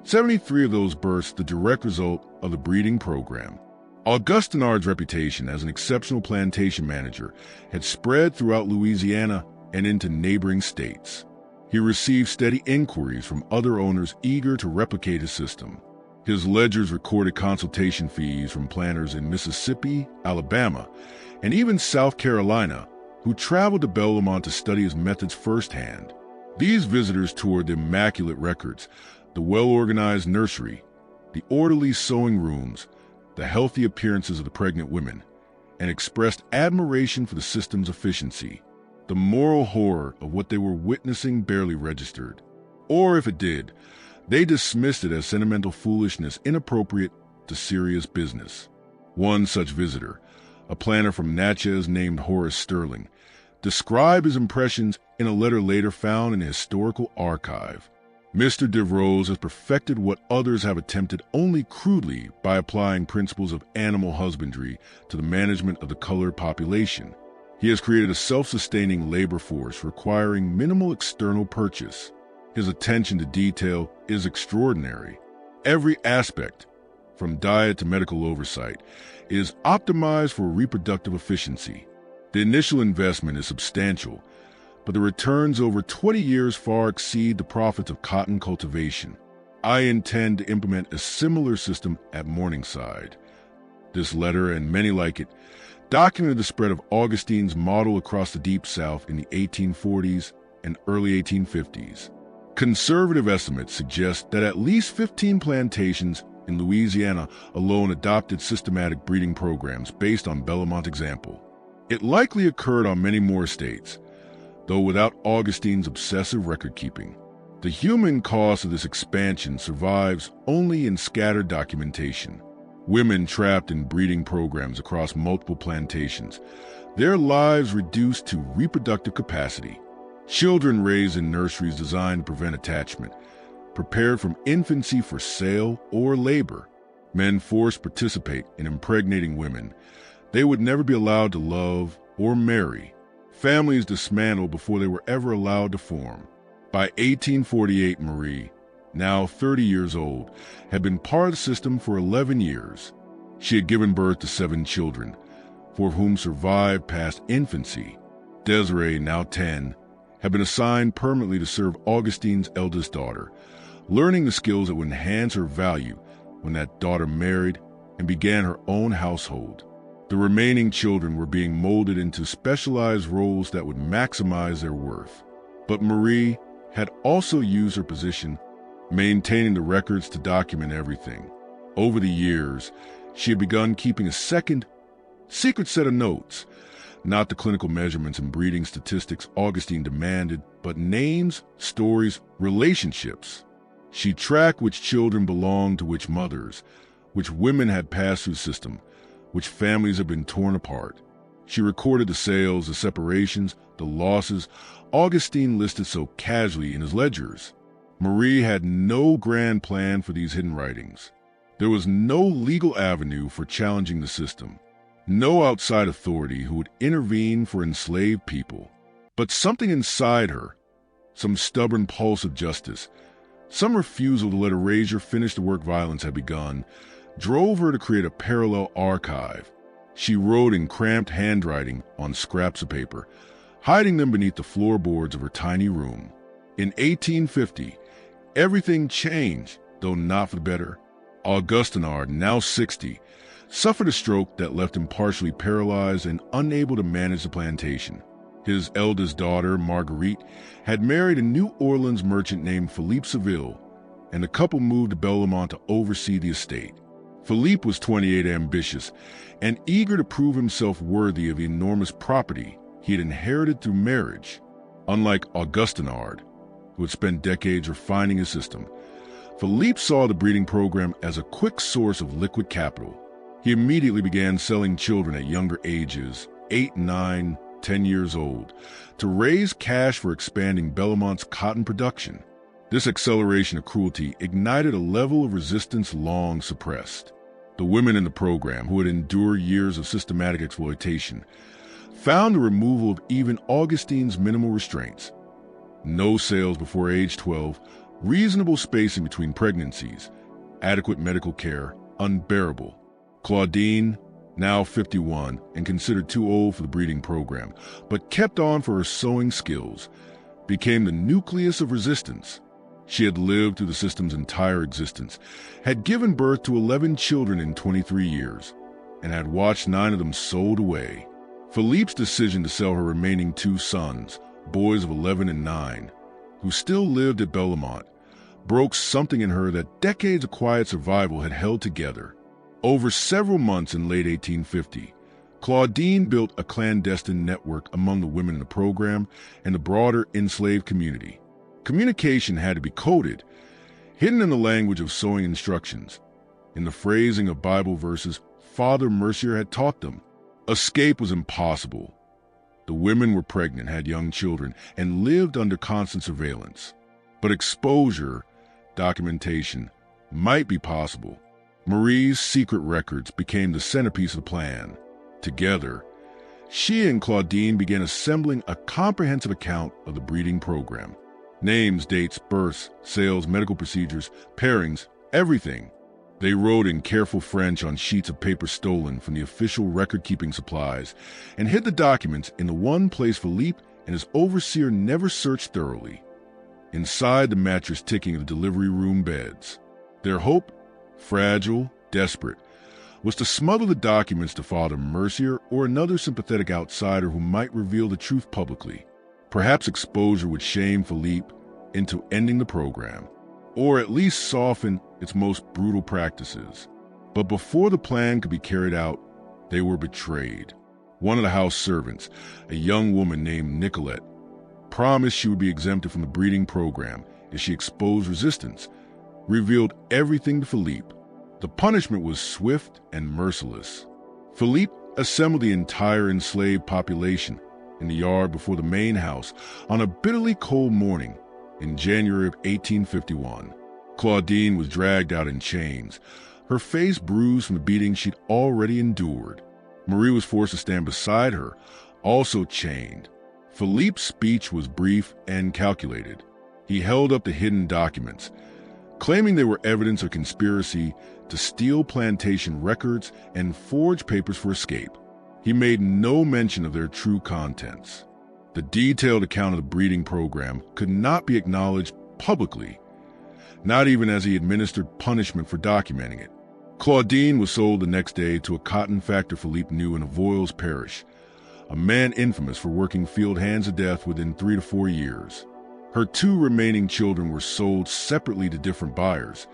73 of those births the direct result of the breeding program. Augustinard's reputation as an exceptional plantation manager had spread throughout Louisiana and into neighboring states. He received steady inquiries from other owners eager to replicate his system. His ledgers recorded consultation fees from planters in Mississippi, Alabama, and even South Carolina, who traveled to Belmont to study his methods firsthand. These visitors toured the immaculate records, the well-organized nursery, the orderly sewing rooms, the healthy appearances of the pregnant women, and expressed admiration for the system's efficiency. The moral horror of what they were witnessing barely registered. Or if it did, they dismissed it as sentimental foolishness inappropriate to serious business. One such visitor, a planter from Natchez named Horace Sterling, described his impressions in a letter later found in a historical archive. Mr. Devereux has perfected what others have attempted only crudely by applying principles of animal husbandry to the management of the colored population. He has created a self-sustaining labor force requiring minimal external purchase. His attention to detail is extraordinary. Every aspect, from diet to medical oversight, is optimized for reproductive efficiency. The initial investment is substantial, but the returns over 20 years far exceed the profits of cotton cultivation. I intend to implement a similar system at Morningside. This letter, and many like it, documented the spread of Augustine's model across the Deep South in the 1840s and early 1850s. Conservative estimates suggest that at least 15 plantations in Louisiana alone adopted systematic breeding programs based on Belmont's example. It likely occurred on many more estates, though without Augustine's obsessive record-keeping. The human cost of this expansion survives only in scattered documentation. Women trapped in breeding programs across multiple plantations, their lives reduced to reproductive capacity. Children raised in nurseries designed to prevent attachment, prepared from infancy for sale or labor. Men forced to participate in impregnating women. They would never be allowed to love or marry. Families dismantled before they were ever allowed to form. By 1848, Marie, now 30 years old, had been part of the system for 11 years. She had given birth to 7 children, 4 of whom survived past infancy. Desiree, now 10, had been assigned permanently to serve Augustine's eldest daughter, learning the skills that would enhance her value when that daughter married and began her own household. The remaining children were being molded into specialized roles that would maximize their worth. But Marie had also used her position, maintaining the records to document everything. Over the years, she had begun keeping a second, secret set of notes, not the clinical measurements and breeding statistics Augustine demanded, but names, stories, relationships. She tracked which children belonged to which mothers, which women had passed through the system, which families had been torn apart. She recorded the sales, the separations, the losses Augustine listed so casually in his ledgers. Marie had no grand plan for these hidden writings. There was no legal avenue for challenging the system, no outside authority who would intervene for enslaved people. But something inside her, some stubborn pulse of justice, some refusal to let erasure finish the work violence had begun, drove her to create a parallel archive. She wrote in cramped handwriting on scraps of paper, hiding them beneath the floorboards of her tiny room. In 1850, everything changed, though not for the better. Augustinard, now 60, suffered a stroke that left him partially paralyzed and unable to manage the plantation. His eldest daughter, Marguerite, had married a New Orleans merchant named Philippe Saville, and the couple moved to Belmont to oversee the estate. Philippe was 28, ambitious, and eager to prove himself worthy of the enormous property he had inherited through marriage. Unlike Augustinard, who had spent decades refining his system, Philippe saw the breeding program as a quick source of liquid capital. He immediately began selling children at younger ages, 8, 9, 10 years old, to raise cash for expanding Belmont's cotton production. This acceleration of cruelty ignited a level of resistance long suppressed. The women in the program, who had endured years of systematic exploitation, found the removal of even Augustine's minimal restraints. No sales before age 12, reasonable spacing between pregnancies, adequate medical care, unbearable. Claudine, now 51 and considered too old for the breeding program, but kept on for her sewing skills, became the nucleus of resistance. She had lived through the system's entire existence, had given birth to 11 children in 23 years, and had watched 9 of them sold away. Philippe's decision to sell her remaining 2 sons, boys of 11 and 9, who still lived at Belmont, broke something in her that decades of quiet survival had held together. Over several months in late 1850, Claudine built a clandestine network among the women in the program and the broader enslaved community. Communication had to be coded, hidden in the language of sewing instructions, in the phrasing of Bible verses Father Mercier had taught them. Escape was impossible. The women were pregnant, had young children, and lived under constant surveillance. But exposure, documentation, might be possible. Marie's secret records became the centerpiece of the plan. Together, she and Claudine began assembling a comprehensive account of the breeding program. Names, dates, births, sales, medical procedures, pairings, everything. They wrote in careful French on sheets of paper stolen from the official record-keeping supplies and hid the documents in the one place Philippe and his overseer never searched thoroughly: inside the mattress ticking of the delivery room beds. Their hope, fragile, desperate, was to smuggle the documents to Father Mercier or another sympathetic outsider who might reveal the truth publicly. Perhaps exposure would shame Philippe into ending the program, or at least soften its most brutal practices. But before the plan could be carried out, they were betrayed. One of the house servants, a young woman named Nicolette, promised she would be exempted from the breeding program if she exposed resistance, revealed everything to Philippe. The punishment was swift and merciless. Philippe assembled the entire enslaved population in the yard before the main house on a bitterly cold morning in January of 1851. Claudine was dragged out in chains, her face bruised from the beating she'd already endured. Marie was forced to stand beside her, also chained. Philippe's speech was brief and calculated. He held up the hidden documents, claiming they were evidence of conspiracy to steal plantation records and forge papers for escape. He made no mention of their true contents. The detailed account of the breeding program could not be acknowledged publicly, not even as he administered punishment for documenting it. Claudine was sold the next day to a cotton factor Philippe knew in Avoyelles parish, a man infamous for working field hands to death within 3 to 4 years. Her 2 remaining children were sold separately to different buyers,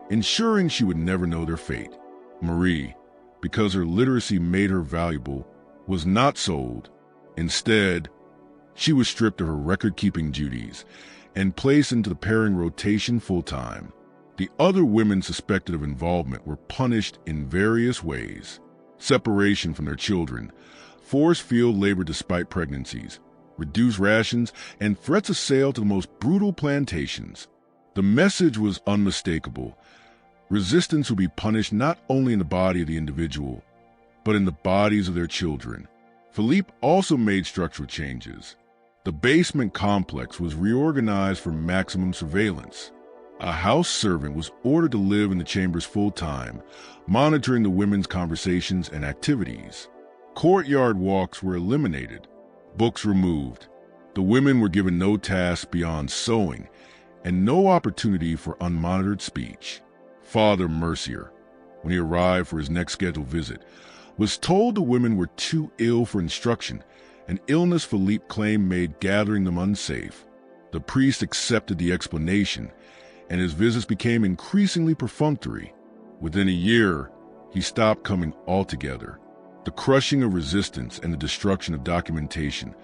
ensuring she would never know their fate. Marie, because her literacy made her valuable, was not sold. Instead, she was stripped of her record-keeping duties and placed into the pairing rotation full-time. The other women suspected of involvement were punished in various ways: separation from their children, forced field labor despite pregnancies, reduced rations, and threats of sale to the most brutal plantations. The message was unmistakable. Resistance would be punished not only in the body of the individual, but in the bodies of their children. Philippe also made structural changes. The basement complex was reorganized for maximum surveillance. A house servant was ordered to live in the chambers full-time, monitoring the women's conversations and activities. Courtyard walks were eliminated, books removed. The women were given no tasks beyond sewing, and no opportunity for unmonitored speech. Father Mercier, when he arrived for his next scheduled visit, was told the women were too ill for instruction, an illness Philippe claimed made gathering them unsafe. The priest accepted the explanation and his visits became increasingly perfunctory. Within a year, he stopped coming altogether. The crushing of resistance and the destruction of documentation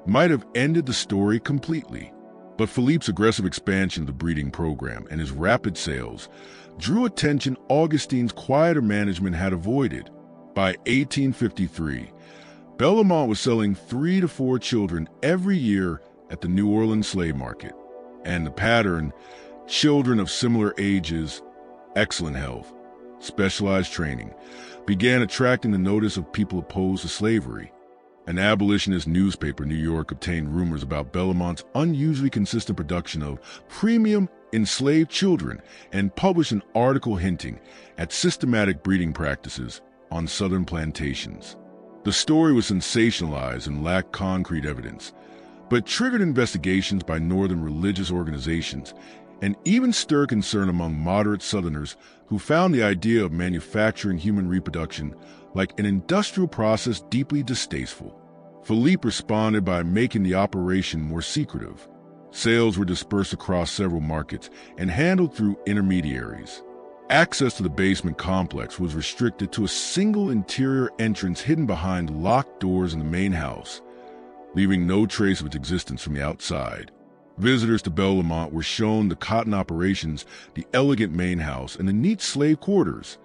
might have ended the story completely. But Philippe's aggressive expansion of the breeding program and his rapid sales drew attention Augustine's quieter management had avoided. By 1853, Bellamont was selling 3 to 4 children every year at the New Orleans slave market. And the pattern, children of similar ages, excellent health, specialized training, began attracting the notice of people opposed to slavery. An abolitionist newspaper in New York obtained rumors about Bellamont's unusually consistent production of premium enslaved children and published an article hinting at systematic breeding practices on southern plantations. The story was sensationalized and lacked concrete evidence, but triggered investigations by northern religious organizations and even stirred concern among moderate Southerners who found the idea of manufacturing human reproduction like an industrial process deeply distasteful. Philippe responded by making the operation more secretive. Sales were dispersed across several markets and handled through intermediaries. Access to the basement complex was restricted to a single interior entrance hidden behind locked doors in the main house, leaving no trace of its existence from the outside. Visitors to Bellamont were shown the cotton operations, the elegant main house, and the neat slave quarters,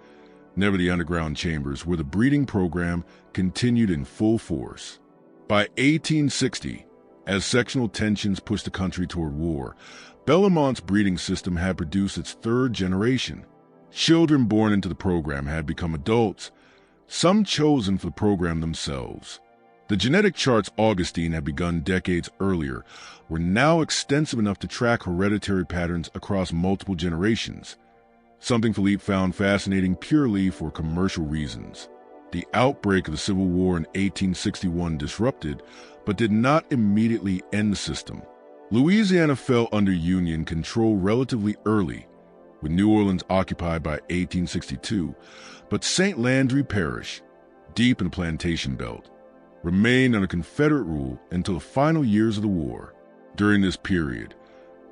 never the underground chambers where the breeding program continued in full force. By 1860, as sectional tensions pushed the country toward war, Bellamont's breeding system had produced its 3rd generation. Children born into the program had become adults, some chosen for the program themselves. The genetic charts Augustine had begun decades earlier were now extensive enough to track hereditary patterns across multiple generations, something Philippe found fascinating purely for commercial reasons. The outbreak of the Civil War in 1861 disrupted, but did not immediately end the system. Louisiana fell under Union control relatively early, with New Orleans occupied by 1862, but St. Landry Parish, deep in the plantation belt, remained under Confederate rule until the final years of the war. During this period,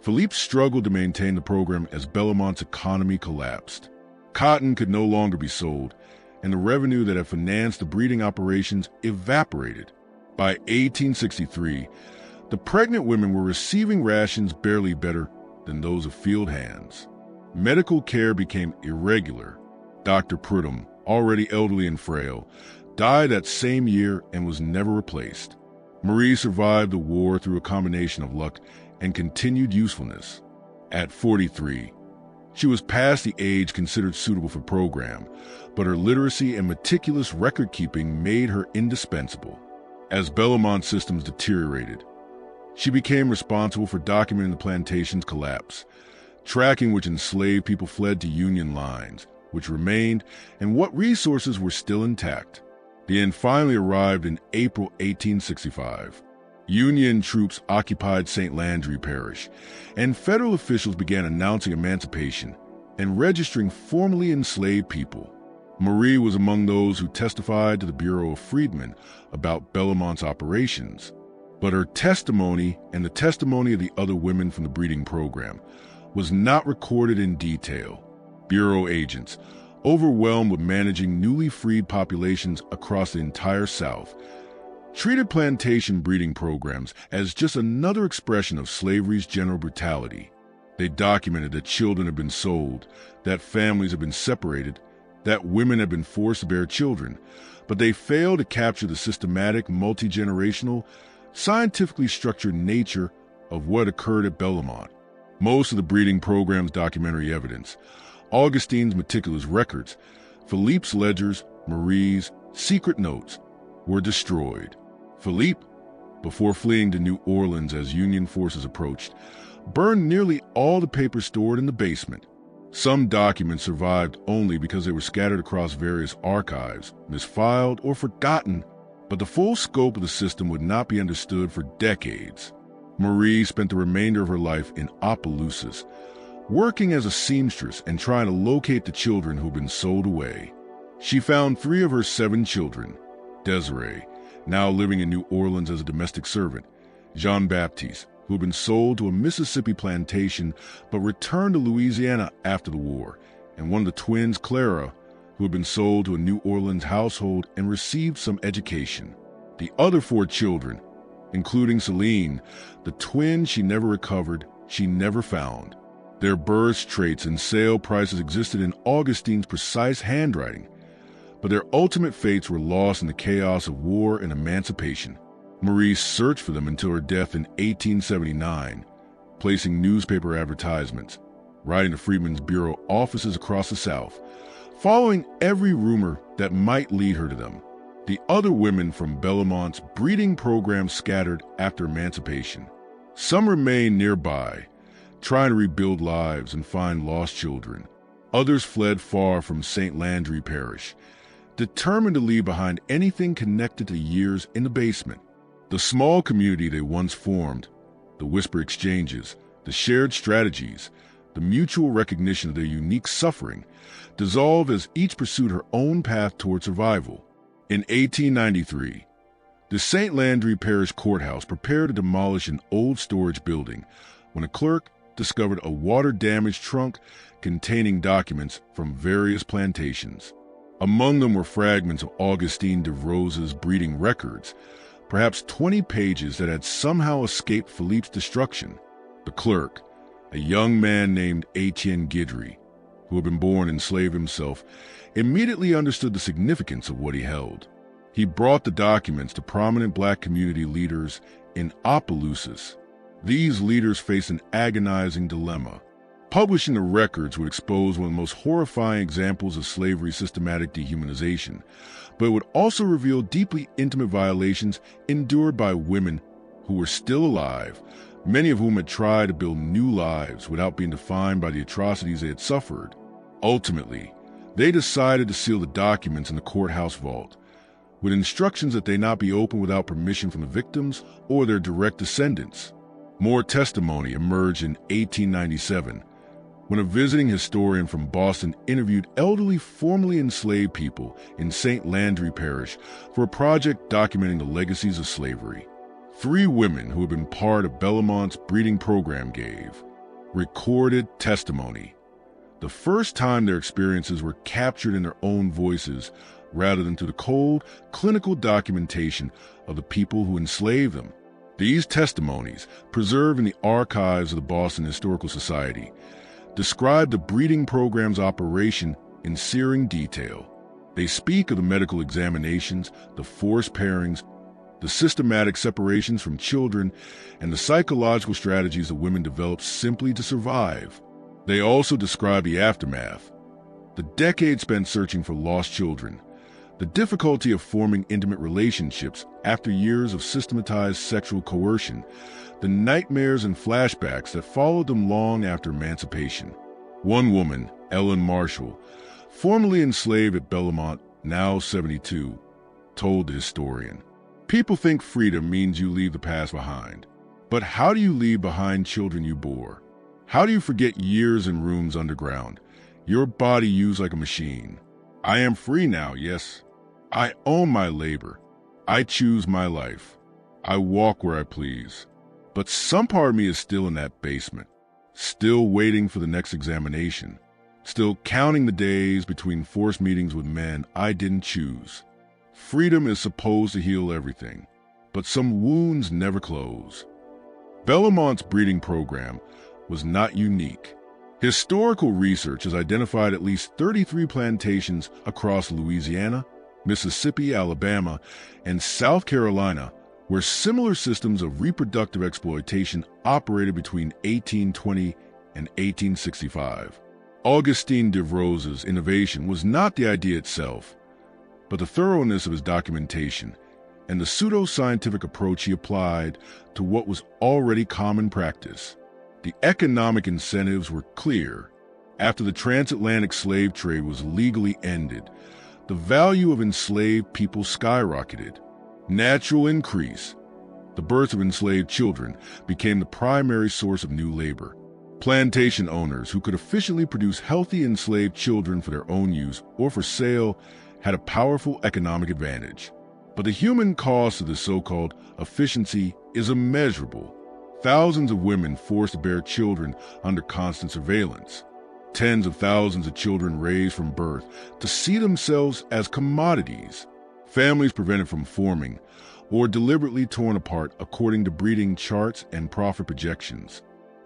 Philippe struggled to maintain the program as Bellamont's economy collapsed. Cotton could no longer be sold, and the revenue that had financed the breeding operations evaporated. By 1863, the pregnant women were receiving rations barely better than those of field hands. Medical care became irregular. Dr. Pridham, already elderly and frail, died that same year and was never replaced. Marie survived the war through a combination of luck and continued usefulness. At 43, she was past the age considered suitable for program, but her literacy and meticulous record-keeping made her indispensable. As Bellamont's systems deteriorated, she became responsible for documenting the plantation's collapse, tracking which enslaved people fled to Union lines, which remained, and what resources were still intact. The end finally arrived in April 1865. Union troops occupied St. Landry Parish, and federal officials began announcing emancipation and registering formerly enslaved people. Marie was among those who testified to the Bureau of Freedmen about Bellamont's operations, but her testimony and the testimony of the other women from the breeding program was not recorded in detail. Bureau agents, overwhelmed with managing newly freed populations across the entire South, treated plantation breeding programs as just another expression of slavery's general brutality. They documented that children had been sold, that families had been separated, that women had been forced to bear children, but they failed to capture the systematic, multi-generational, scientifically structured nature of what occurred at Bellamont. Most of the breeding program's documentary evidence, Augustine's meticulous records, Philippe's ledgers, Marie's secret notes, were destroyed. Philippe, before fleeing to New Orleans as Union forces approached, burned nearly all the papers stored in the basement. Some documents survived only because they were scattered across various archives, misfiled, or forgotten, but the full scope of the system would not be understood for decades. Marie spent the remainder of her life in Opelousas, working as a seamstress and trying to locate the children who had been sold away. She found 3 of her 7 children: Desiree, now living in New Orleans as a domestic servant; Jean-Baptiste, who had been sold to a Mississippi plantation but returned to Louisiana after the war, and one of the twins, Clara, who had been sold to a New Orleans household and received some education. The other 4 children, including Celine, the twin she never recovered, she never found. Their birth traits and sale prices existed in Augustine's precise handwriting, but their ultimate fates were lost in the chaos of war and emancipation. Marie searched for them until her death in 1879, placing newspaper advertisements, writing to Freedmen's Bureau offices across the South, following every rumor that might lead her to them. The other women from Bellamont's breeding program scattered after emancipation. Some remained nearby, trying to rebuild lives and find lost children. Others fled far from St. Landry Parish, determined to leave behind anything connected to years in the basement. The small community they once formed, the whisper exchanges, the shared strategies, the mutual recognition of their unique suffering, dissolved as each pursued her own path toward survival. In 1893, the St. Landry Parish Courthouse prepared to demolish an old storage building when a clerk discovered a water-damaged trunk containing documents from various plantations. Among them were fragments of Augustine de Rose's breeding records, perhaps 20 pages that had somehow escaped Philippe's destruction. The clerk, a young man named Etienne Guidry, who had been born enslaved himself, immediately understood the significance of what he held. He brought the documents to prominent black community leaders in Opelousas. These leaders faced an agonizing dilemma. Publishing the records would expose one of the most horrifying examples of slavery's systematic dehumanization, but it would also reveal deeply intimate violations endured by women who were still alive, many of whom had tried to build new lives without being defined by the atrocities they had suffered. Ultimately, they decided to seal the documents in the courthouse vault, with instructions that they not be opened without permission from the victims or their direct descendants. More testimony emerged in 1897, when a visiting historian from Boston interviewed elderly formerly enslaved people in St. Landry Parish for a project documenting the legacies of slavery. 3 women who had been part of Bellamont's breeding program gave recorded testimony, the first time their experiences were captured in their own voices rather than through the cold, clinical documentation of the people who enslaved them. These testimonies, preserved in the archives of the Boston Historical Society, describe the breeding program's operation in searing detail. They speak of the medical examinations, the forced pairings, the systematic separations from children, and the psychological strategies that women developed simply to survive. They also describe the aftermath, the decades spent searching for lost children, the difficulty of forming intimate relationships after years of systematized sexual coercion, the nightmares and flashbacks that followed them long after emancipation. One woman, Ellen Marshall, formerly enslaved at Bellamont, now 72, told the historian, "People think freedom means you leave the past behind. But how do you leave behind children you bore? How do you forget years in rooms underground, your body used like a machine? I am free now, yes. I own my labor. I choose my life. I walk where I please. But some part of me is still in that basement, still waiting for the next examination, still counting the days between forced meetings with men I didn't choose. Freedom is supposed to heal everything, but some wounds never close." Bellamont's breeding program was not unique. Historical research has identified at least 33 plantations across Louisiana, Mississippi, Alabama, and South Carolina where similar systems of reproductive exploitation operated between 1820 and 1865. Augustine de Rose's innovation was not the idea itself, but the thoroughness of his documentation and the pseudo-scientific approach he applied to what was already common practice. The economic incentives were clear. After the transatlantic slave trade was legally ended, the value of enslaved people skyrocketed. Natural increase, the birth of enslaved children, became the primary source of new labor. Plantation owners who could efficiently produce healthy enslaved children for their own use or for sale had a powerful economic advantage. But the human cost of this so-called efficiency is immeasurable. thousands of women forced to bear children under constant surveillance, tens of thousands of children raised from birth to see themselves as commodities, families prevented from forming or deliberately torn apart according to breeding charts and profit projections.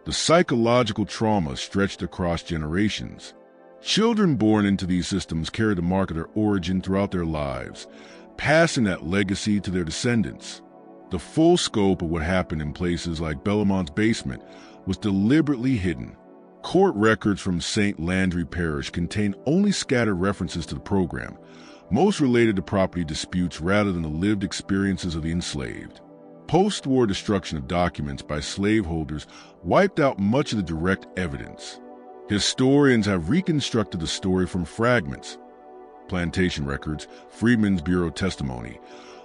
The psychological trauma stretched across generations. Children born into these systems carry the mark of their origin throughout their lives, passing that legacy to their descendants. The full scope of what happened in places like Bellomont's basement was deliberately hidden. Court records from St. Landry Parish contain only scattered references to the program, most related to property disputes rather than the lived experiences of the enslaved. Post-war destruction of documents by slaveholders wiped out much of the direct evidence. Historians have reconstructed the story from fragments, plantation records, Freedmen's Bureau testimony,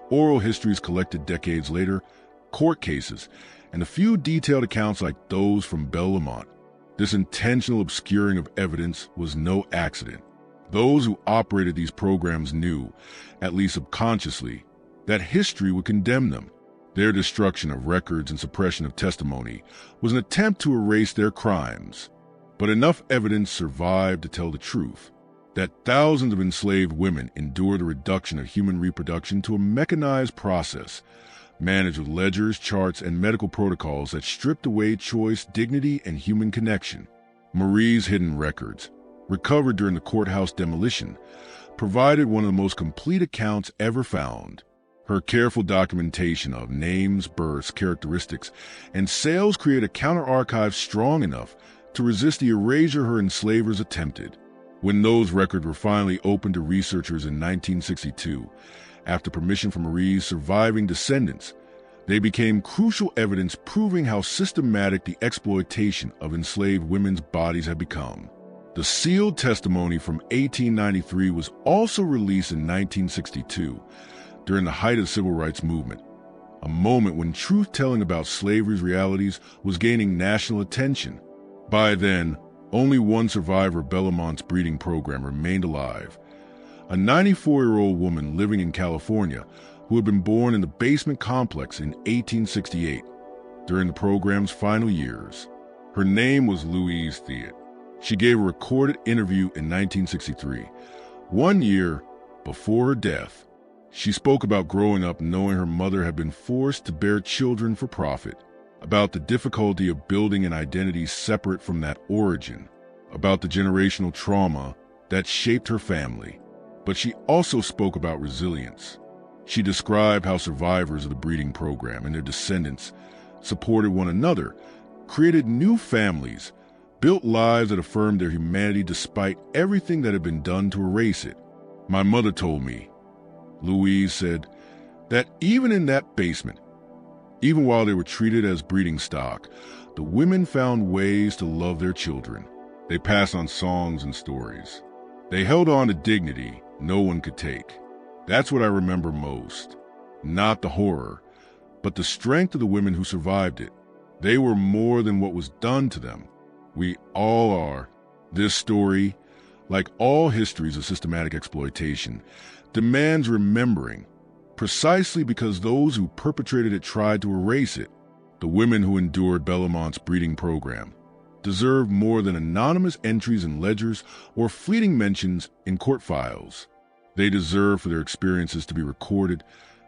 oral histories collected decades later, court cases, and a few detailed accounts like those from Belmont. This intentional obscuring of evidence was no accident. Those who operated these programs knew, at least subconsciously, that history would condemn them. Their destruction of records and suppression of testimony was an attempt to erase their crimes. But enough evidence survived to tell the truth, that thousands of enslaved women endured the reduction of human reproduction to a mechanized process, managed with ledgers, charts, and medical protocols that stripped away choice, dignity, and human connection. Marie's hidden records, recovered during the courthouse demolition, provided one of the most complete accounts ever found. Her careful documentation of names, births, characteristics, and sales created a counter-archive strong enough to resist the erasure her enslavers attempted. When those records were finally opened to researchers in 1962, after permission from Marie's surviving descendants, they became crucial evidence proving how systematic the exploitation of enslaved women's bodies had become. The sealed testimony from 1893 was also released in 1962, during the height of the Civil Rights Movement, a moment when truth-telling about slavery's realities was gaining national attention. By then, only one survivor of Bellomont's breeding program remained alive, a 94-year-old woman living in California who had been born in the basement complex in 1868, during the program's final years. Her name was Louise Theot. She gave a recorded interview in 1963, 1 year before her death. She spoke about growing up knowing her mother had been forced to bear children for profit, about the difficulty of building an identity separate from that origin, about the generational trauma that shaped her family. But she also spoke about resilience. She described how survivors of the breeding program and their descendants supported one another, created new families, built lives that affirmed their humanity despite everything that had been done to erase it. My mother told me, Louise said, that even in that basement, even while they were treated as breeding stock, the women found ways to love their children. They passed on songs and stories. They held on to dignity no one could take. That's what I remember most. Not the horror, but the strength of the women who survived it. They were more than what was done to them. We all are. This story, like all histories of systematic exploitation, demands remembering, precisely because those who perpetrated it tried to erase it. The women who endured Bellomont's breeding program deserve more than anonymous entries in ledgers or fleeting mentions in court files. They deserve for their experiences to be recorded,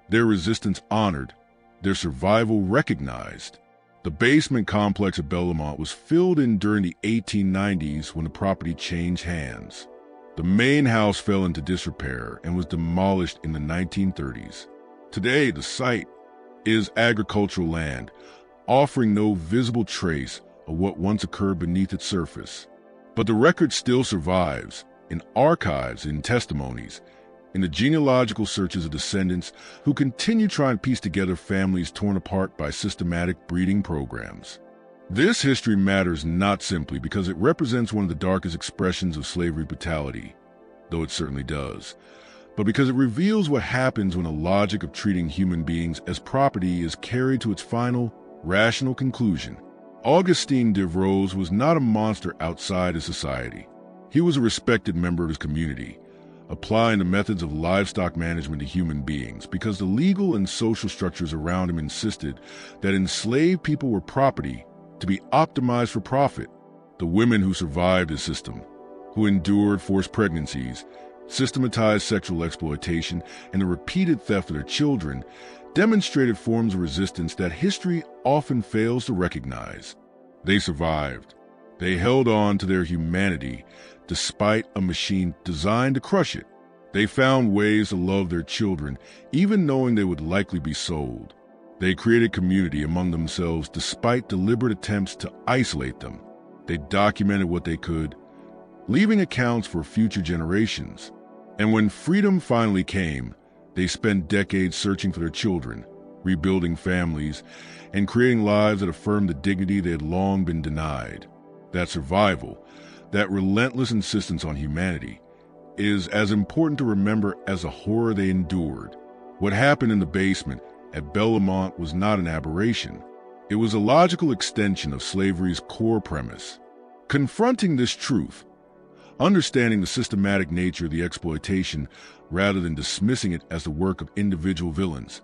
their resistance honored, their survival recognized. The basement complex of Belmont was filled in during the 1890s when the property changed hands. The main house fell into disrepair and was demolished in the 1930s. Today, the site is agricultural land, offering no visible trace of what once occurred beneath its surface. But the record still survives, in archives, in testimonies, in the genealogical searches of descendants who continue trying to piece together families torn apart by systematic breeding programs. This history matters not simply because it represents one of the darkest expressions of slavery brutality, though it certainly does, but because it reveals what happens when a logic of treating human beings as property is carried to its final, rational conclusion. Augustin Devrose was not a monster outside his society. He was a respected member of his community, applying the methods of livestock management to human beings because the legal and social structures around him insisted that enslaved people were property to be optimized for profit. The women who survived his system, who endured forced pregnancies, systematized sexual exploitation, and the repeated theft of their children, demonstrated forms of resistance that history often fails to recognize. They survived. They held on to their humanity despite a machine designed to crush it. They found ways to love their children, even knowing they would likely be sold. They created community among themselves despite deliberate attempts to isolate them. They documented what they could, leaving accounts for future generations. And when freedom finally came, they spent decades searching for their children, rebuilding families, and creating lives that affirmed the dignity they had long been denied. That survival, that relentless insistence on humanity, is as important to remember as the horror they endured. What happened in the basement at Belmont was not an aberration. It was a logical extension of slavery's core premise. Confronting this truth, understanding the systematic nature of the exploitation rather than dismissing it as the work of individual villains,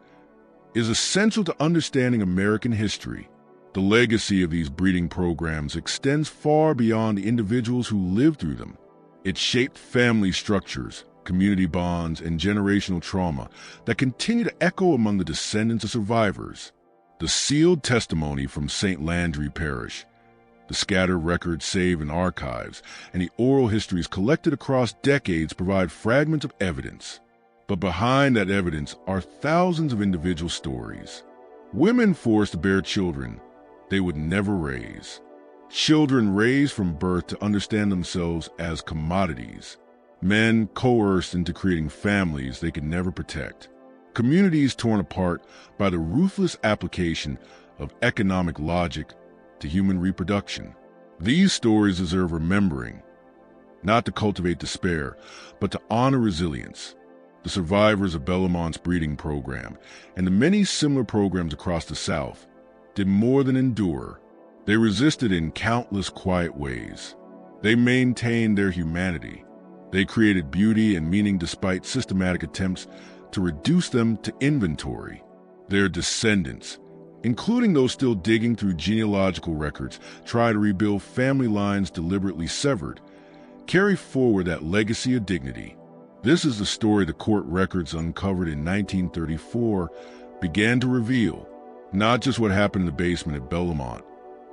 is essential to understanding American history. The legacy of these breeding programs extends far beyond the individuals who lived through them. It shaped family structures, community bonds, and generational trauma that continue to echo among the descendants of survivors. The sealed testimony from St. Landry Parish, the scattered records saved in archives, and the oral histories collected across decades provide fragments of evidence. But behind that evidence are thousands of individual stories. Women forced to bear children they would never raise. Children raised from birth to understand themselves as commodities. Men coerced into creating families they could never protect. Communities torn apart by the ruthless application of economic logic to human reproduction. These stories deserve remembering, not to cultivate despair, but to honor resilience. The survivors of Belmont's breeding program and the many similar programs across the South did more than endure. They resisted in countless quiet ways. They maintained their humanity. They created beauty and meaning despite systematic attempts to reduce them to inventory. Their descendants, including those still digging through genealogical records, try to rebuild family lines deliberately severed, carry forward that legacy of dignity. This is the story the court records uncovered in 1934 began to reveal. Not just what happened in the basement at Belmont,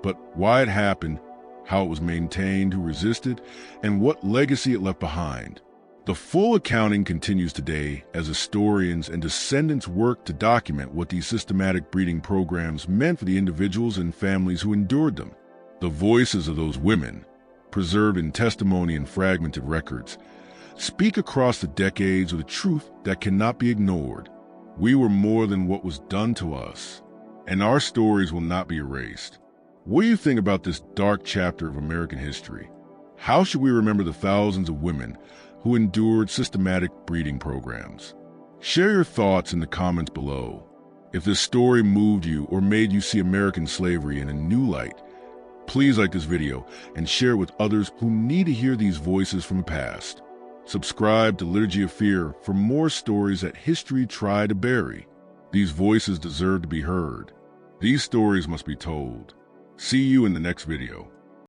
but why it happened, how it was maintained, who resisted, and what legacy it left behind. The full accounting continues today as historians and descendants work to document what these systematic breeding programs meant for the individuals and families who endured them. The voices of those women, preserved in testimony and fragmented records, speak across the decades with a truth that cannot be ignored. We were more than what was done to us, and our stories will not be erased. What do you think about this dark chapter of American history? How should we remember the thousands of women who endured systematic breeding programs? Share your thoughts in the comments below. If this story moved you or made you see American slavery in a new light, please like this video and share it with others who need to hear these voices from the past. Subscribe to Liturgy of Fear for more stories that history tried to bury. These voices deserve to be heard. These stories must be told. See you in the next video.